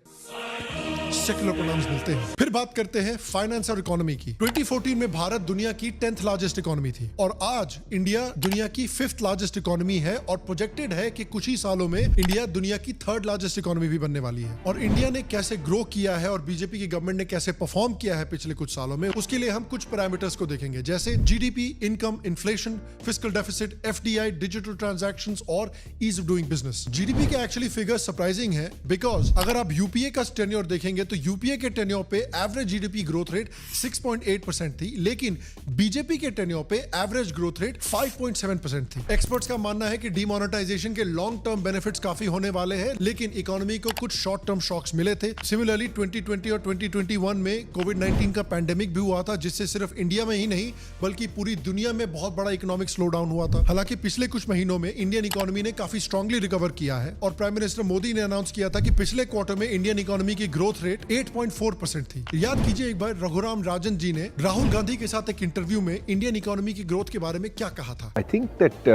सेक्युलर प्रोनाउंस मिलते हैं। फिर बात करते हैं फाइनेंस और इकोनॉमी की। 2014 में भारत दुनिया की 10th लार्जेस्ट इकोनॉमी थी और आज इंडिया दुनिया की 5th लार्जेस्ट इकोनॉमी है और प्रोजेक्टेड है कि कुछ ही सालों में इंडिया दुनिया की 3rd लार्जेस्ट इकोनॉमी भी बनने वाली है। और इंडिया ने कैसे ग्रो किया है और बीजेपी की गवर्नमेंट ने कैसे परफॉर्म किया है पिछले कुछ सालों में, उसके लिए हम कुछ पैरामीटर्स को देखेंगे, जैसे GDP, income, inflation, fiscal deficit, FDI, digital transactions और ease of doing business. GDP के एक्चुअली फिगर्स सरप्राइजिंग है, बिकॉज अगर आप यूपीए का टेन्योर देखेंगे तो यूपीए के टेन्योर पे एवरेज जीडीपी ग्रोथ रेट 6.8% थी, लेकिन बीजेपी के टेन्योर पे एवरेज ग्रोथ रेट 5.7% थी। एक्सपर्ट्स का मानना है कि डीमोनेटाइजेशन के लॉन्ग टर्म बेनिफिट्स काफी होने वाले हैं, लेकिन इकोनॉमी को कुछ शॉर्ट टर्म शॉक्स मिले थे। सिमिलरली 2020 और 2021 में कोविड-19 का पैंडेमिक भी हुआ था, जिससे सिर्फ इंडिया में ही नहीं बल्कि पूरी दुनिया में बहुत बड़ा इकोनॉमिक स्लो डाउन हुआ था। हालांकि पिछले कुछ महीनों में इंडियन इकोनॉमी ने काफी स्ट्रांगली रिकवर किया है और प्राइम मिनिस्टर मोदी ने अनाउंस किया था कि पिछले क्वार्टर में इंडियन इकोनॉमी की ग्रोथ रेट 8.4% थी। याद कीजिए एक बार रघुराम राजन जी ने राहुल गांधी के साथ एक इंटरव्यू में इंडियन इकोनॉमी की ग्रोथ के बारे में क्या कहा था। I think that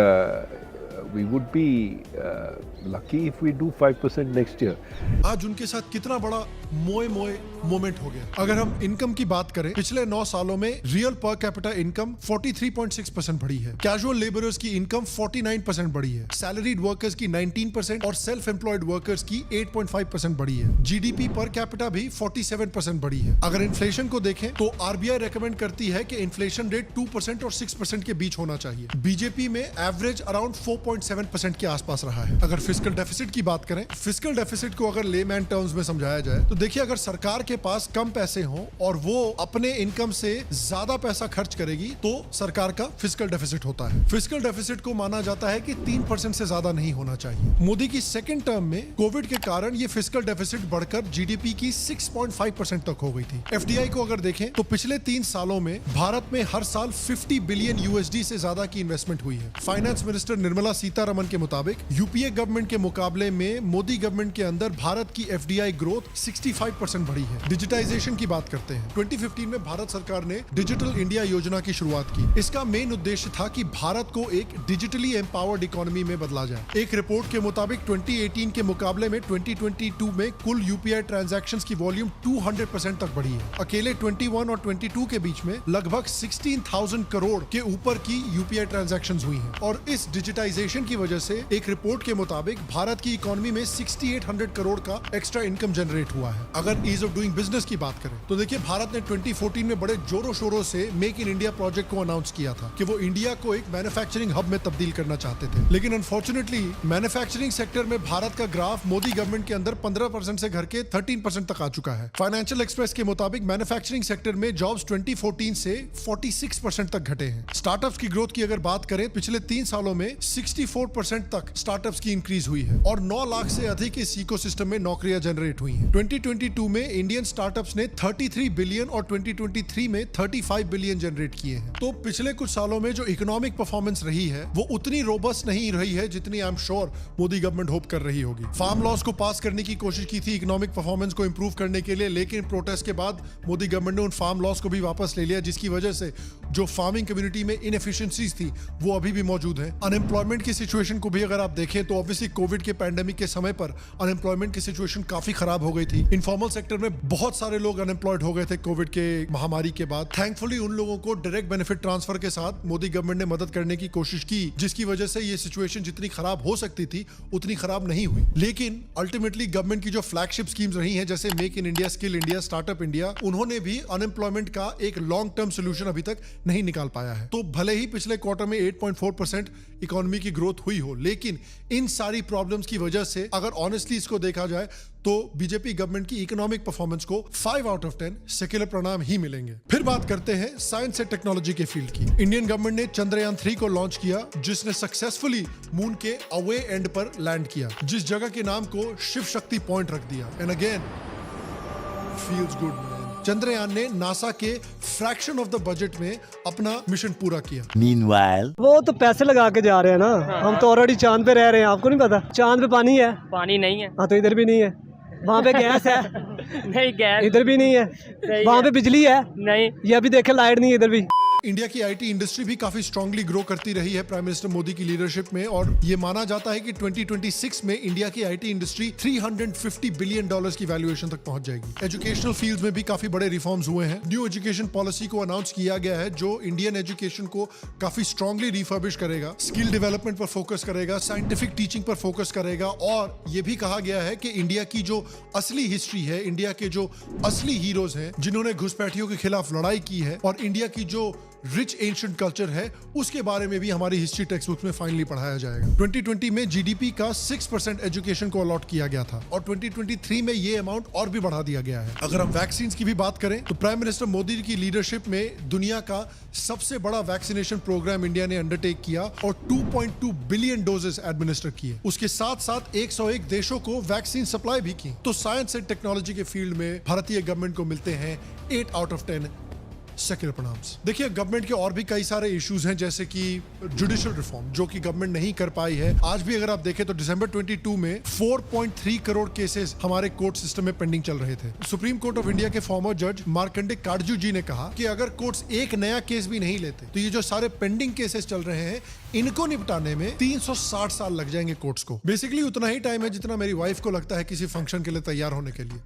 we would be lucky if we do 5% next year. आज उनके साथ कितना बड़ा मोए मोमेंट हो गया। अगर हम इनकम की बात करें, पिछले 9 सालों में रियल पर कैपिटा इनकम 43.6% बढ़ी है, कैजुअल लेबरर्स की इनकम 49% बढ़ी है, सैलरीड वर्कर्स की 19% और सेल्फ एम्प्लॉयड वर्कर्स की 8.5% बढ़ी है। जीडीपी पर कैपिटा भी 47% बढ़ी है। अगर इन्फ्लेशन को देखें तो आरबीआई रेकमेंड करती है कि इन्फ्लेशन रेट 2% और 6% के बीच होना चाहिए। बीजेपी में एवरेज अराउंड 4.7% के आसपास रहा है। अगर फिस्कल डेफिसिट की बात करें, फिस्कल डेफिसिट को अगर लेमैन टर्म्स में समझाया जाए तो देखिए, अगर सरकार के पास कम पैसे हों और वो अपने इनकम से ज्यादा पैसा खर्च करेगी तो सरकार का फिस्कल डेफिसिट होता है। फिस्कल डेफिसिट को माना जाता है कि 3% से ज्यादा नहीं होना चाहिए। मोदी की सेकंड टर्म में कोविड के कारण ये फिस्कल डेफिसिट बढ़कर जीडीपी की 6.5% तक हो गई थी। एफडीआई को अगर देखें तो पिछले 3 सालों में भारत में हर साल 50 बिलियन यूएसडी से ज्यादा की इन्वेस्टमेंट हुई है। फाइनेंस मिनिस्टर निर्मला सीतारमन के मुताबिक यूपीए गवर्नमेंट के मुकाबले में मोदी गवर्नमेंट के अंदर भारत की एफडीआई ग्रोथ 65% बढ़ी है। डिजिटाइजेशन की बात करते हैं, 2015 में भारत सरकार ने डिजिटल इंडिया योजना की शुरुआत की। इसका मेन उद्देश्य था कि भारत को एक डिजिटली एम्पावर्ड इकोनॉमी में बदला जाए। एक रिपोर्ट के मुताबिक 2018 के मुकाबले में 2022 में कुल यूपीआई ट्रांजैक्शंस की वॉल्यूम 200% तक बढ़ी है। अकेले 21 और 22 के बीच में लगभग 16,000 करोड़ के ऊपर की यूपीआई ट्रांजैक्शंस हुई हैं। और इस डिजिटाइजेशन की वजह से एक रिपोर्ट के मुताबिक भारत की इकोनॉमी में 6,800 करोड़ का एक्स्ट्रा इनकम जनरेट हुआ है। है। अगर ईज ऑफ डूइंग बिजनेस की बात करें तो देखिए भारत ने 2014 में बड़े जोरों शोरों से मेक इन इंडिया प्रोजेक्ट को अनाउंस किया था कि वो इंडिया को एक मैन्युफैक्चरिंग हब में तब्दील करना चाहते थे। लेकिन अनफॉर्चुनेटली मैन्युफैक्चरिंग सेक्टर में भारत का ग्राफ मोदी गवर्नमेंट के अंदर 15% से घर के 13% तक आ चुका है। फाइनेंशियल एक्सप्रेस के मुताबिक मैन्युफैक्चरिंग सेक्टर में जॉब्स 2014 से 46% तक घटे हैं। स्टार्टअप्स की ग्रोथ की अगर बात करें पिछले 3 सालों में 64% तक स्टार्टअप्स की इंक्रीज हुई है और 9 लाख से अधिक इस इकोसिस्टम में नौकरियां जनरेट हुई हैं। 2022 में इंडियन स्टार्टअप्स ने 33 बिलियन और 2023 में 35 बिलियन जनरेट किए हैं। तो पिछले कुछ सालों में जो इकोनॉमिक परफॉर्मेंस रही है वो उतनी रोबस्ट नहीं रही है जितनी I am sure Modi government hope कर रही होगी। फार्म लॉस को पास करने की कोशिश की थी इकोनॉमिक परफॉर्मेंस को इंप्रूव करने के लिए, लेकिन प्रोटेस्ट के बाद मोदी गवर्नमेंट ने उन फार्म लॉस को भी वापस ले लिया, जिसकी वजह से जो फार्मिंग कम्युनिटी में इनएफिशिएंसीज थी वो अभी भी मौजूद है। अनएम्प्लॉयमेंट की सिचुएशन को भी अगर आप देखें तो ऑब्वियसली कोविड के पैंडेमिक के समय पर अनएम्प्लॉयमेंट की सिचुएशन काफी खराब हो गई थी। इनफॉर्मल सेक्टर में बहुत सारे लोग अनएम्प्लॉयड हो गए थे कोविड के महामारी के बाद। थैंकफुली उन लोगों को डायरेक्ट बेनिफिट ट्रांसफर के साथ मोदी गवर्नमेंट ने मदद करने की कोशिश की, जिसकी वजह से ये सिचुएशन जितनी खराब हो सकती थी उतनी खराब नहीं हुई। लेकिन अल्टीमेटली गवर्नमेंट की जो फ्लैगशिप स्कीम्स रही हैं जैसे make in India, skill India, startup India, उन्होंने भी अनएम्प्लॉयमेंट का एक लॉन्ग टर्म सोल्यूशन अभी तक नहीं निकाल पाया है। तो भले ही पिछले क्वार्टर में 8.4% इकोनॉमी की ग्रोथ हुई हो, लेकिन इन सारी प्रॉब्लम्स की वजह से अगर ऑनेस्टली इसको देखा जाए तो बीजेपी गवर्नमेंट की इकोनॉमिक परफॉर्मेंस को 5 आउट ऑफ 10 सेक्युलर परिणाम ही मिलेंगे। फिर बात करते हैं साइंस एंड टेक्नोलॉजी के फील्ड की। इंडियन गवर्नमेंट ने चंद्रयान 3 को लॉन्च किया, जिसने सक्सेसफुली मून के अवे एंड पर लैंड किया, जिस जगह के नाम को शिव शक्ति पॉइंट रख दिया। And again feels good man. Chandrayaan ने नासा के फ्रैक्शन ऑफ द बजट में अपना मिशन पूरा किया। Meanwhile, वो तो पैसे लगा के जा रहे हैं ना, हम तो ऑलरेडी चांद पे रह रहे हैं, आपको नहीं पता? चांद पे पानी है? पानी नहीं है। हाँ तो इधर भी नहीं है। वहाँ पे गैस है? नहीं गैस। इधर भी नहीं है। वहाँ पे बिजली है? नहीं। ये अभी देखे लाइट नहीं है इधर भी। इंडिया की आईटी इंडस्ट्री भी काफी स्ट्रांगली ग्रो करती रही है प्राइम मिनिस्टर मोदी की लीडरशिप में, और ये माना जाता है कि 2026 में इंडिया की आईटी इंडस्ट्री $350 बिलियन की वैल्यूएशन तक पहुंच जाएगी। एजुकेशनल फील्ड्स में भी काफी बड़े रिफॉर्म्स हुए हैं। न्यू एजुकेशन पॉलिसी को अनाउंस किया गया है जो इंडियन एजुकेशन को काफी स्ट्रांगली रिफर्बिश करेगा, स्किल डेवलपमेंट पर फोकस करेगा, साइंटिफिक टीचिंग पर फोकस करेगा, और ये भी कहा गया है कि इंडिया की जो असली हिस्ट्री है, इंडिया के जो असली हीरोज हैं जिन्होंने घुसपैठियों के खिलाफ लड़ाई की है, और इंडिया की जो रिच एंशिएंट कल्चर है उसके बारे में भी हमारी हिस्ट्री टेक्स्ट बुक में फाइनली पढ़ाया जाएगा। 2020 में जीडीपी का 6% एजुकेशन को अलॉट किया गया था और 2023 में ये अमाउंट और भी बढ़ा दिया गया है। अगर हम वैक्सीन की भी बात करें तो प्राइम मिनिस्टर मोदी की लीडरशिप में दुनिया का सबसे बड़ा वैक्सीनेशन प्रोग्राम इंडिया ने अंडरटेक किया और 2.2 बिलियन डोजेस एडमिनिस्टर किए। उसके साथ साथ 101 देशों को वैक्सीन सप्लाई भी की। तो साइंस एंड टेक्नोलॉजी के फील्ड में भारतीय गवर्नमेंट को मिलते हैं 8 आउट ऑफ 10 सेक्युलर परिणाम्स। देखिए गवर्नमेंट के और भी कई सारे इश्यूज हैं, जैसे कि जुडिशियल रिफॉर्म जो कि गवर्नमेंट नहीं कर पाई है। आज भी अगर आप देखें तो दिसंबर 22 में 4.3 करोड़ केसेस हमारे कोर्ट सिस्टम में पेंडिंग चल रहे थे। सुप्रीम कोर्ट ऑफ इंडिया के फॉर्मर जज मार्कंडे काटजू जी ने कहा कि अगर कोर्ट्स एक नया केस भी नहीं लेते तो ये जो सारे पेंडिंग केसेस चल रहे हैं इनको निपटाने में 360 साल लग जाएंगे कोर्ट्स को। बेसिकली उतना ही टाइम है जितना मेरी वाइफ को लगता है किसी फंक्शन के लिए तैयार होने के लिए।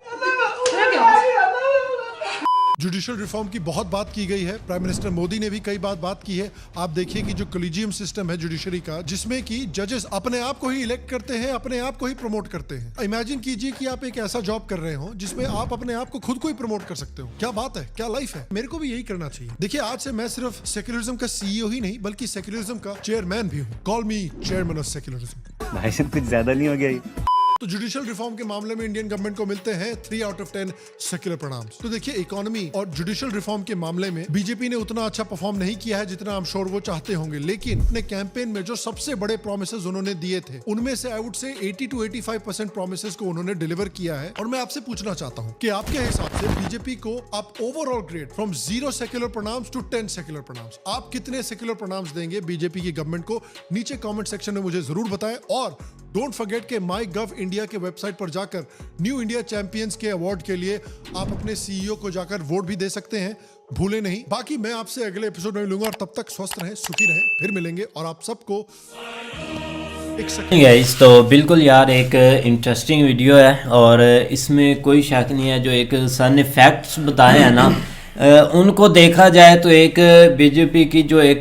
जुडिशियल रिफॉर्म की बहुत बात की गई है, प्राइम मिनिस्टर मोदी ने भी कई बात की है। आप देखिए कि जो कॉलेजियम सिस्टम है जुडिशरी का, जिसमें कि जजेस अपने आप को ही इलेक्ट करते हैं, अपने आप को ही प्रमोट करते हैं। इमेजिन कीजिए कि आप एक ऐसा जॉब कर रहे हो जिसमें आप अपने आप को खुद को ही प्रमोट कर सकते हो। क्या बात है, क्या लाइफ है। मेरे को भी यही करना चाहिए। देखिए आज से मैं सिर्फ सेक्युलरिज्म का सीईओ ही नहीं बल्कि सेक्युलरिज्म का चेयरमैन भी हूँ। Call me chairman of secularism. भाई साहब कुछ ज्यादा नहीं हो गया? तो जुडिशियल रिफॉर्म के मामले में इंडियन गवर्नमेंट को मिलते हैं 3 आउट ऑफ 10 सेक्युलर परिणाम। तो देखिए इकोनॉमी और जुडिशियल रिफॉर्म के मामले में बीजेपी ने उतना अच्छा परफॉर्म नहीं किया है जितना आई एम श्योर वो चाहते होंगे, लेकिन अपने कैंपेन में जो सबसे बड़े प्रोमिसेस उन्होंने दिए थे उनमें से I would say 80 to 85% promises को उन्होंने डिलीवर किया है। और मैं आपसे पूछना चाहता हूँ कि आपके हिसाब से बीजेपी को आप ओवरऑल ग्रेड फ्रॉम 0 सेक्युलर परिणाम्स टू 10 सेक्युलर परिणाम्स, आप कितने सेक्युलर परिणाम्स देंगे बीजेपी की गवर्नमेंट को? नीचे कमेंट सेक्शन में मुझे जरूर बताएं, और डोंट फॉरगेट के माई गव इंडिया के वेबसाइट पर जाकर न्यू इंडिया चैंपियंस के अवार्ड के लिए आप अपने सीईओ को जाकर वोट भी दे सकते हैं, भूले नहीं। बाकी मैं आपसे अगले एपिसोड में मिलूंगा, और तब तक स्वस्थ रहें, सुखी रहें, फिर मिलेंगे। और आप सबको गाइस, तो बिल्कुल यार एक इंटरेस्टिंग वीडियो है और इसमें कोई शक नहीं है। जो एक सर ने फैक्ट्स बताए हैं ना उनको देखा जाए तो एक बीजेपी की जो एक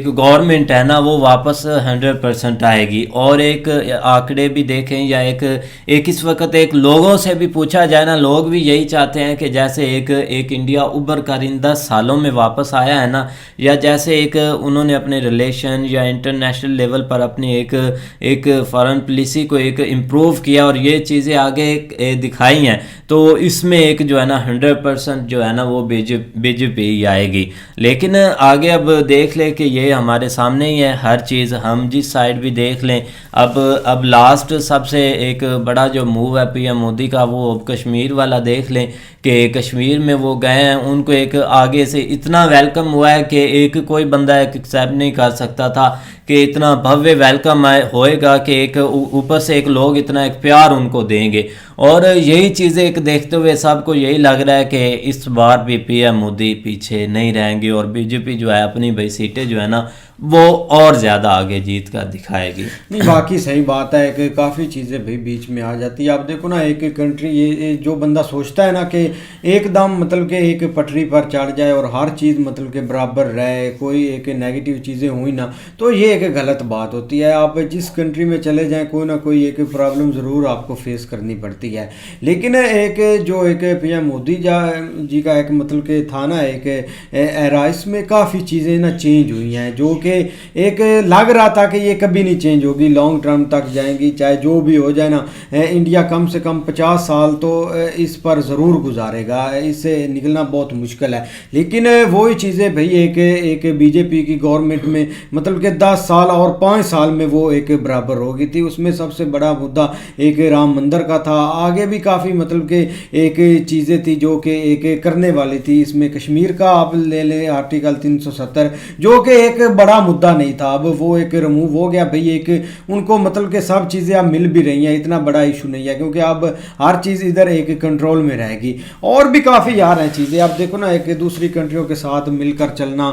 गवर्नमेंट है ना वो वापस 100% आएगी। और एक आंकड़े भी देखें या एक इस वक्त एक लोगों से भी पूछा जाए ना, लोग भी यही चाहते हैं कि जैसे एक इंडिया उभर कर इन 10 सालों में वापस आया है ना, या जैसे एक उन्होंने अपने रिलेशन या इंटरनेशनल लेवल पर अपनी एक फॉरेन पॉलिसी को एक इम्प्रूव किया और ये चीज़ें आगे दिखाई हैं, तो इसमें एक जो है ना 100% जो है ना वो बीजेपी ही आएगी। लेकिन आगे अब देख ले कि ये हमारे सामने ही है हर चीज़, हम जिस साइड भी देख लें। अब लास्ट सबसे एक बड़ा जो मूव है पीएम मोदी का, वो अब कश्मीर वाला देख लें कि कश्मीर में वो गए हैं, उनको एक आगे से इतना वेलकम हुआ है कि एक कोई बंदा एक्सेप्ट नहीं कर सकता था कि इतना भव्य वेलकम होएगा कि एक ऊपर से एक लोग इतना एक प्यार उनको देंगे। और यही चीज़ें एक देखते हुए सबको यही लग रहा है कि इस बार भी पीएम मोदी पीछे नहीं रहेंगे और बीजेपी जो है अपनी भाई सीटें जो है ना वो और ज़्यादा आगे जीत कर दिखाएगी। नहीं, बाकी सही बात है कि काफ़ी चीज़ें भाई बीच में आ जाती है। आप देखो ना, एक कंट्री ये जो बंदा सोचता है ना कि एकदम मतलब कि एक पटरी पर चढ़ जाए और हर चीज़ मतलब कि बराबर रहे, कोई एक नेगेटिव चीज़ें हुई ना, तो ये एक गलत बात होती है। आप जिस कंट्री में चले जाएँ कोई ना कोई एक प्रॉब्लम ज़रूर आपको फेस करनी पड़ती है। लेकिन एक जो एक पीएम मोदी जी का एक मतलब कि था ना एक एरा, इसमें काफ़ी चीज़ें ना चेंज हुई हैं जो कि एक लग रहा था कि ये कभी नहीं चेंज होगी, लॉन्ग टर्म तक जाएंगी, चाहे जो भी हो जाए ना। इंडिया कम से कम 50 साल तो इस पर ज़रूर गुजारेगा, इससे निकलना बहुत मुश्किल है। लेकिन वही चीज़ें भाई एक बीजेपी की गवर्नमेंट में मतलब कि 10 साल और 5 साल में वो एक बराबर हो गई थी। उसमें सबसे बड़ा मुद्दा एक राम मंदिर का था, आगे भी काफ़ी मतलब कि एक चीज़ें थी जो कि एक करने वाली थी। इसमें कश्मीर का आप ले लें आर्टिकल 370 जो कि एक बड़ा मुद्दा नहीं था, अब वो एक रिमूव हो गया भाई। एक उनको मतलब कि सब चीज़ें अब मिल भी रही हैं, इतना बड़ा इशू नहीं है क्योंकि अब हर चीज़ इधर एक कंट्रोल में रहेगी। और भी काफ़ी यार हैं चीज़ें, आप देखो ना एक दूसरी कंट्रियों के साथ मिलकर चलना,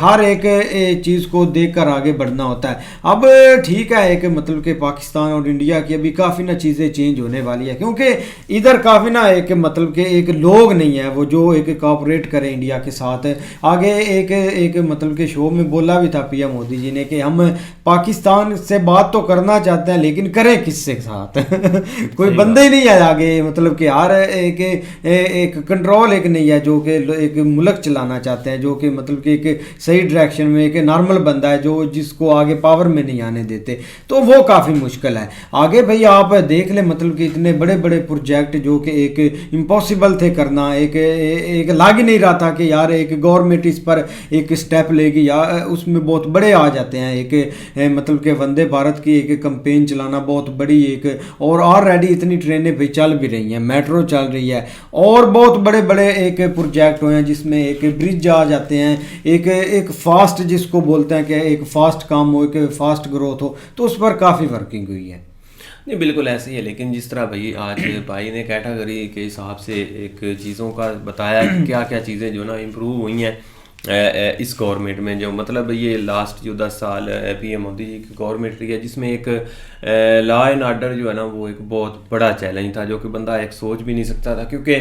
हर एक चीज़ को देखकर आगे बढ़ना होता है। अब ठीक है एक मतलब कि पाकिस्तान और इंडिया की अभी काफ़ी ना चीज़ें चेंज होने वाली है क्योंकि इधर काफ़ी ना एक मतलब कि एक लोग नहीं है वो जो एक कोऑपरेट करे इंडिया के साथ। आगे एक मतलब कि शो में बोला भी था पीएम मोदी जी ने कि हम पाकिस्तान से बात तो करना चाहते हैं लेकिन करें किससे साथ कोई बंदे ही नहीं है आगे, मतलब कि हर एक कंट्रोल एक नहीं है जो कि एक मुल्क चलाना चाहते हैं, जो कि मतलब कि एक सही डायरेक्शन में एक नॉर्मल बंदा है जो जिसको आगे पावर में नहीं आने देते, तो वो काफ़ी मुश्किल है। आगे भाई आप देख लें मतलब कि इतने बड़े बड़े प्रोजेक्ट जो कि एक इम्पॉसिबल थे करना, एक लाग ही नहीं रहा था कि यार एक गवर्नमेंट इस पर एक स्टेप लेगी या उसमें बहुत बड़े आ जाते हैं। एक मतलब कि वंदे भारत की एक कैंपेन चलाना बहुत बड़ी एक, और ऑलरेडी इतनी ट्रेनें भी चल भी रही हैं, मेट्रो चल रही है और बहुत बड़े बड़े एक प्रोजेक्ट हुए हैं जिसमें एक ब्रिज आ जाते हैं, एक फास्ट जिसको बोलते हैं कि एक फास्ट काम हो, एक फास्ट ग्रोथ हो, तो उस पर काफ़ी वर्किंग हुई है। नहीं बिल्कुल ऐसे ही है, लेकिन जिस तरह आज भाई ने कैटेगरी के हिसाब से एक चीज़ों का बताया कि क्या क्या चीज़ें जो ना इम्प्रूव हुई हैं इस गवर्नमेंट में, जो मतलब ये लास्ट जो 10 साल पीएम मोदी जी की गवर्नमेंट रही है जिसमें एक लॉ एंड ऑर्डर जो है ना वो एक बहुत बड़ा चैलेंज था जो कि बंदा एक सोच भी नहीं सकता था, क्योंकि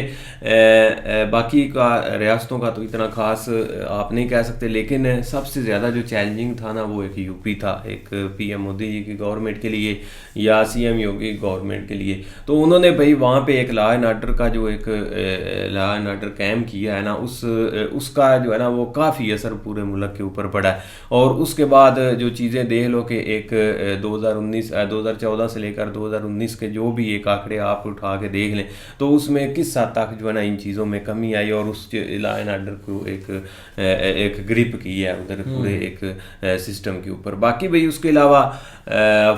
बाकी का रियासतों का तो इतना खास आप नहीं कह सकते, लेकिन सबसे ज़्यादा जो चैलेंजिंग था ना वो एक यूपी था, एक पीएम मोदी जी की गवर्नमेंट के लिए या सीएम योगी गवर्नमेंट के लिए। तो उन्होंने भाई वहाँ पे एक लॉ एंड ऑर्डर का जो एक लॉ एंड ऑर्डर कायम किया है ना, उसका जो है ना वो काफ़ी असर पूरे मुल्क के ऊपर पड़ा है। और उसके बाद जो चीज़ें देख लो कि एक 2014 से लेकर 2019 के जो भी एक आंकड़े आप उठा के देख लें तो उसमें किस हद तक जो है ना इन चीज़ों में कमी आई और उस लॉ एंड ऑर्डर को एक ग्रिप की है उधर पूरे एक सिस्टम के ऊपर। बाकी भाई उसके अलावा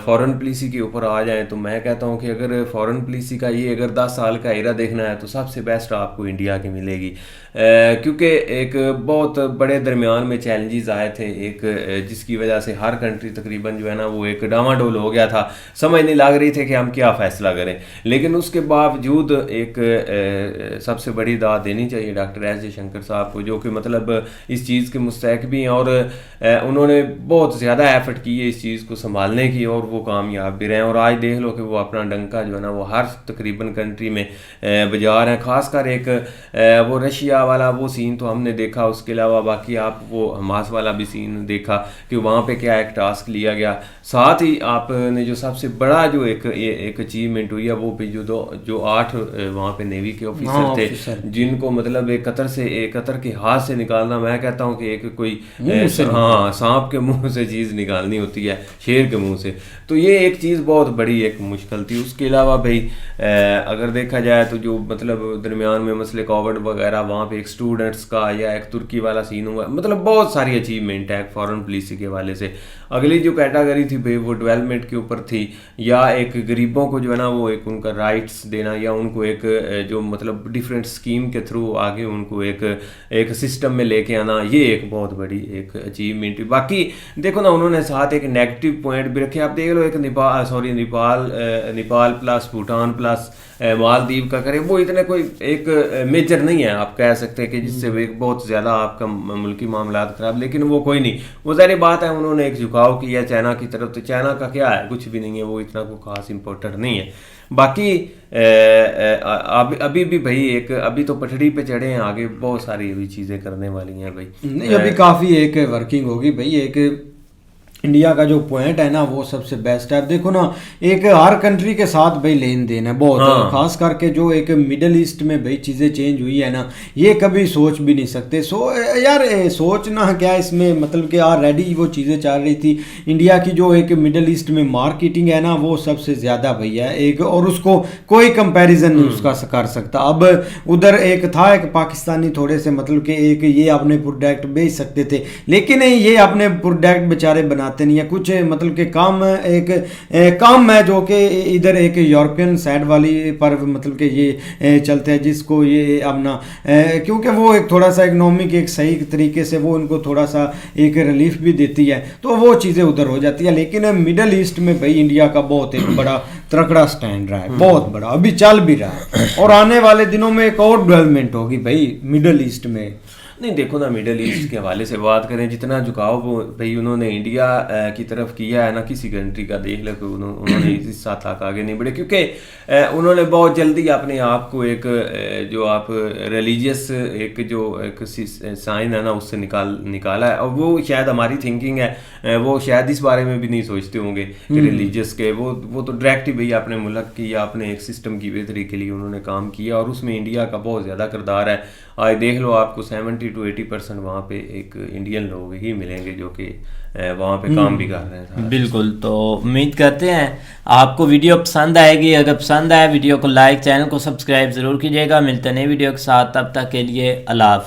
फॉरेन पॉलिसी के ऊपर आ जाएं तो मैं कहता हूं कि अगर फॉरेन पॉलिसी का ये अगर 10 साल का एरा देखना है तो सबसे बेस्ट आपको इंडिया की मिलेगी, क्योंकि एक बहुत बड़े दरमियान में चैलेंजेस आए थे, एक जिसकी वजह से हर कंट्री तकरीबन जो है ना वो एक डामाडोल हो गया था, समझ नहीं लग रही थी कि हम क्या फ़ैसला करें। लेकिन उसके बावजूद एक सबसे बड़ी दाद देनी चाहिए डॉक्टर एस जयशंकर साहब को, जो कि मतलब इस चीज़ के मुस्तहक भी हैं और उन्होंने बहुत ज़्यादा एफर्ट की है इस चीज़ को संभालने की और वो कामयाब भी रहे। और आज देख लो कि वो अपना डंका जो है ना वो हर तकरीबन कंट्री में बजा रहे हैं। ख़ासकर एक वो रशिया वाला वो सीन तो हमने देखा, उसके अलावा बाकी आप वो हमास वाला भी सीन देखा कि वहाँ पे क्या एक टास्क लिया गया। साथ ही आपने जो सबसे बड़ा जो एक अचीवमेंट हुई है वो भी जो 8 वहाँ पे नेवी के ऑफिसर थे जिनको मतलब एक कतर के हाथ से निकालना, मैं कहता हूँ कि एक कोई सांप के मुंह से चीज़ निकालनी होती है शेर के मुंह से, तो ये एक चीज़ बहुत बड़ी एक मुश्किल थी। उसके अलावा भाई अगर देखा जाए तो जो मतलब दरमियान में मसले कोविड वगैरह वहाँ पे एक स्टूडेंट्स का या एक तुर्की वाला सीन हुआ, मतलब बहुत सारी अचीवमेंट है फॉरेन पॉलिसी के हवाले से। अगली जो कैटेगरी थी भाई वो डेवलपमेंट के ऊपर थी, या एक गरीबों को जो है ना वो एक उनका राइट्स देना, या उनको एक जो मतलब डिफरेंट स्कीम के थ्रू आगे उनको एक सिस्टम में लेके आना, ये एक बहुत बड़ी एक अचीवमेंट। बाकी देखो ना उन्होंने साथ एक नेगेटिव पॉइंट भी रखे, आप देख लो एक नेपाल प्लस भूटान प्लस मालदीव का करें, वो इतने कोई एक मेजर नहीं है आप कह सकते हैं कि जिससे एक बहुत ज़्यादा आपका मुल्की मामला खराब, लेकिन वो कोई नहीं, वो ज़ाहिर बात है उन्होंने एक झुकाव किया चाइना की तरफ, तो चाइना का क्या है, कुछ भी नहीं है, वो इतना कोई खास इम्पोर्टेंट नहीं है। बाकी अभी भी भाई एक अभी तो पटड़ी पे चढ़े हैं, आगे बहुत सारी अभी चीज़ें करने वाली हैं भाई। नहीं अभी काफ़ी एक वर्किंग होगी भाई। एक इंडिया का जो पॉइंट है ना वो सबसे बेस्ट है। देखो ना एक हर कंट्री के साथ भाई लेन देन है बहुत, खास करके जो एक मिडल ईस्ट में भाई चीज़ें चेंज हुई है ना, ये कभी सोच भी नहीं सकते। यार सोचना क्या इसमें, मतलब कि ऑलरेडी वो चीज़ें चल रही थी। इंडिया की जो एक मिडल ईस्ट में मार्केटिंग है ना वो सबसे ज़्यादा भैया एक, और उसको कोई कंपैरिजन नहीं उसका कर सकता। अब उधर एक था एक पाकिस्तानी थोड़े से मतलब कि एक ये अपने प्रोडक्ट बेच सकते थे, लेकिन ये अपने प्रोडक्ट बेचारे बना नहीं है कुछ, मतलब कि काम है जो कि इधर एक यूरोपियन साइड वाली पर मतलब कि ये चलते हैं, जिसको ये अपना क्योंकि वो एक थोड़ा सा इकोनॉमिक एक सही तरीके से वो उनको थोड़ा सा एक रिलीफ भी देती है, तो वो चीज़ें उधर हो जाती है। लेकिन मिडल ईस्ट में भाई इंडिया का बहुत एक बड़ा तगड़ा स्टैंड रहा है, बहुत बड़ा, अभी चल भी रहा है, और आने वाले दिनों में एक और डेवलपमेंट होगी भाई मिडल ईस्ट में। नहीं देखो ना मिडल ईस्ट के हवाले से बात करें, जितना झुकाव वो भाई उन्होंने इंडिया की तरफ किया है ना किसी कंट्री का, देख लो कि उन्होंने इस साथ आगे नहीं बढ़े, क्योंकि उन्होंने बहुत जल्दी अपने आप को एक जो आप रिलीजियस एक जो एक साइन है ना उससे निकाला है। और वो शायद हमारी थिंकिंग है, वो शायद इस बारे में भी नहीं सोचते होंगे कि रिलीजियस के वो तो डायरेक्ट ही भैया अपने मुल्क की या अपने एक सिस्टम की बेहतरी के लिए उन्होंने काम किया, और उसमें इंडिया का बहुत ज़्यादा किरदार है। आज देख लो आपको 70 to 80% वहाँ पे एक इंडियन लोग ही मिलेंगे जो कि वहाँ पे काम भी कर रहे हैं। बिल्कुल, तो उम्मीद करते हैं आपको वीडियो पसंद आएगी। अगर पसंद आए वीडियो को लाइक, चैनल को सब्सक्राइब ज़रूर कीजिएगा। मिलते हैं नई वीडियो के साथ, तब तक के लिए अल्लाह हाफ़िज़।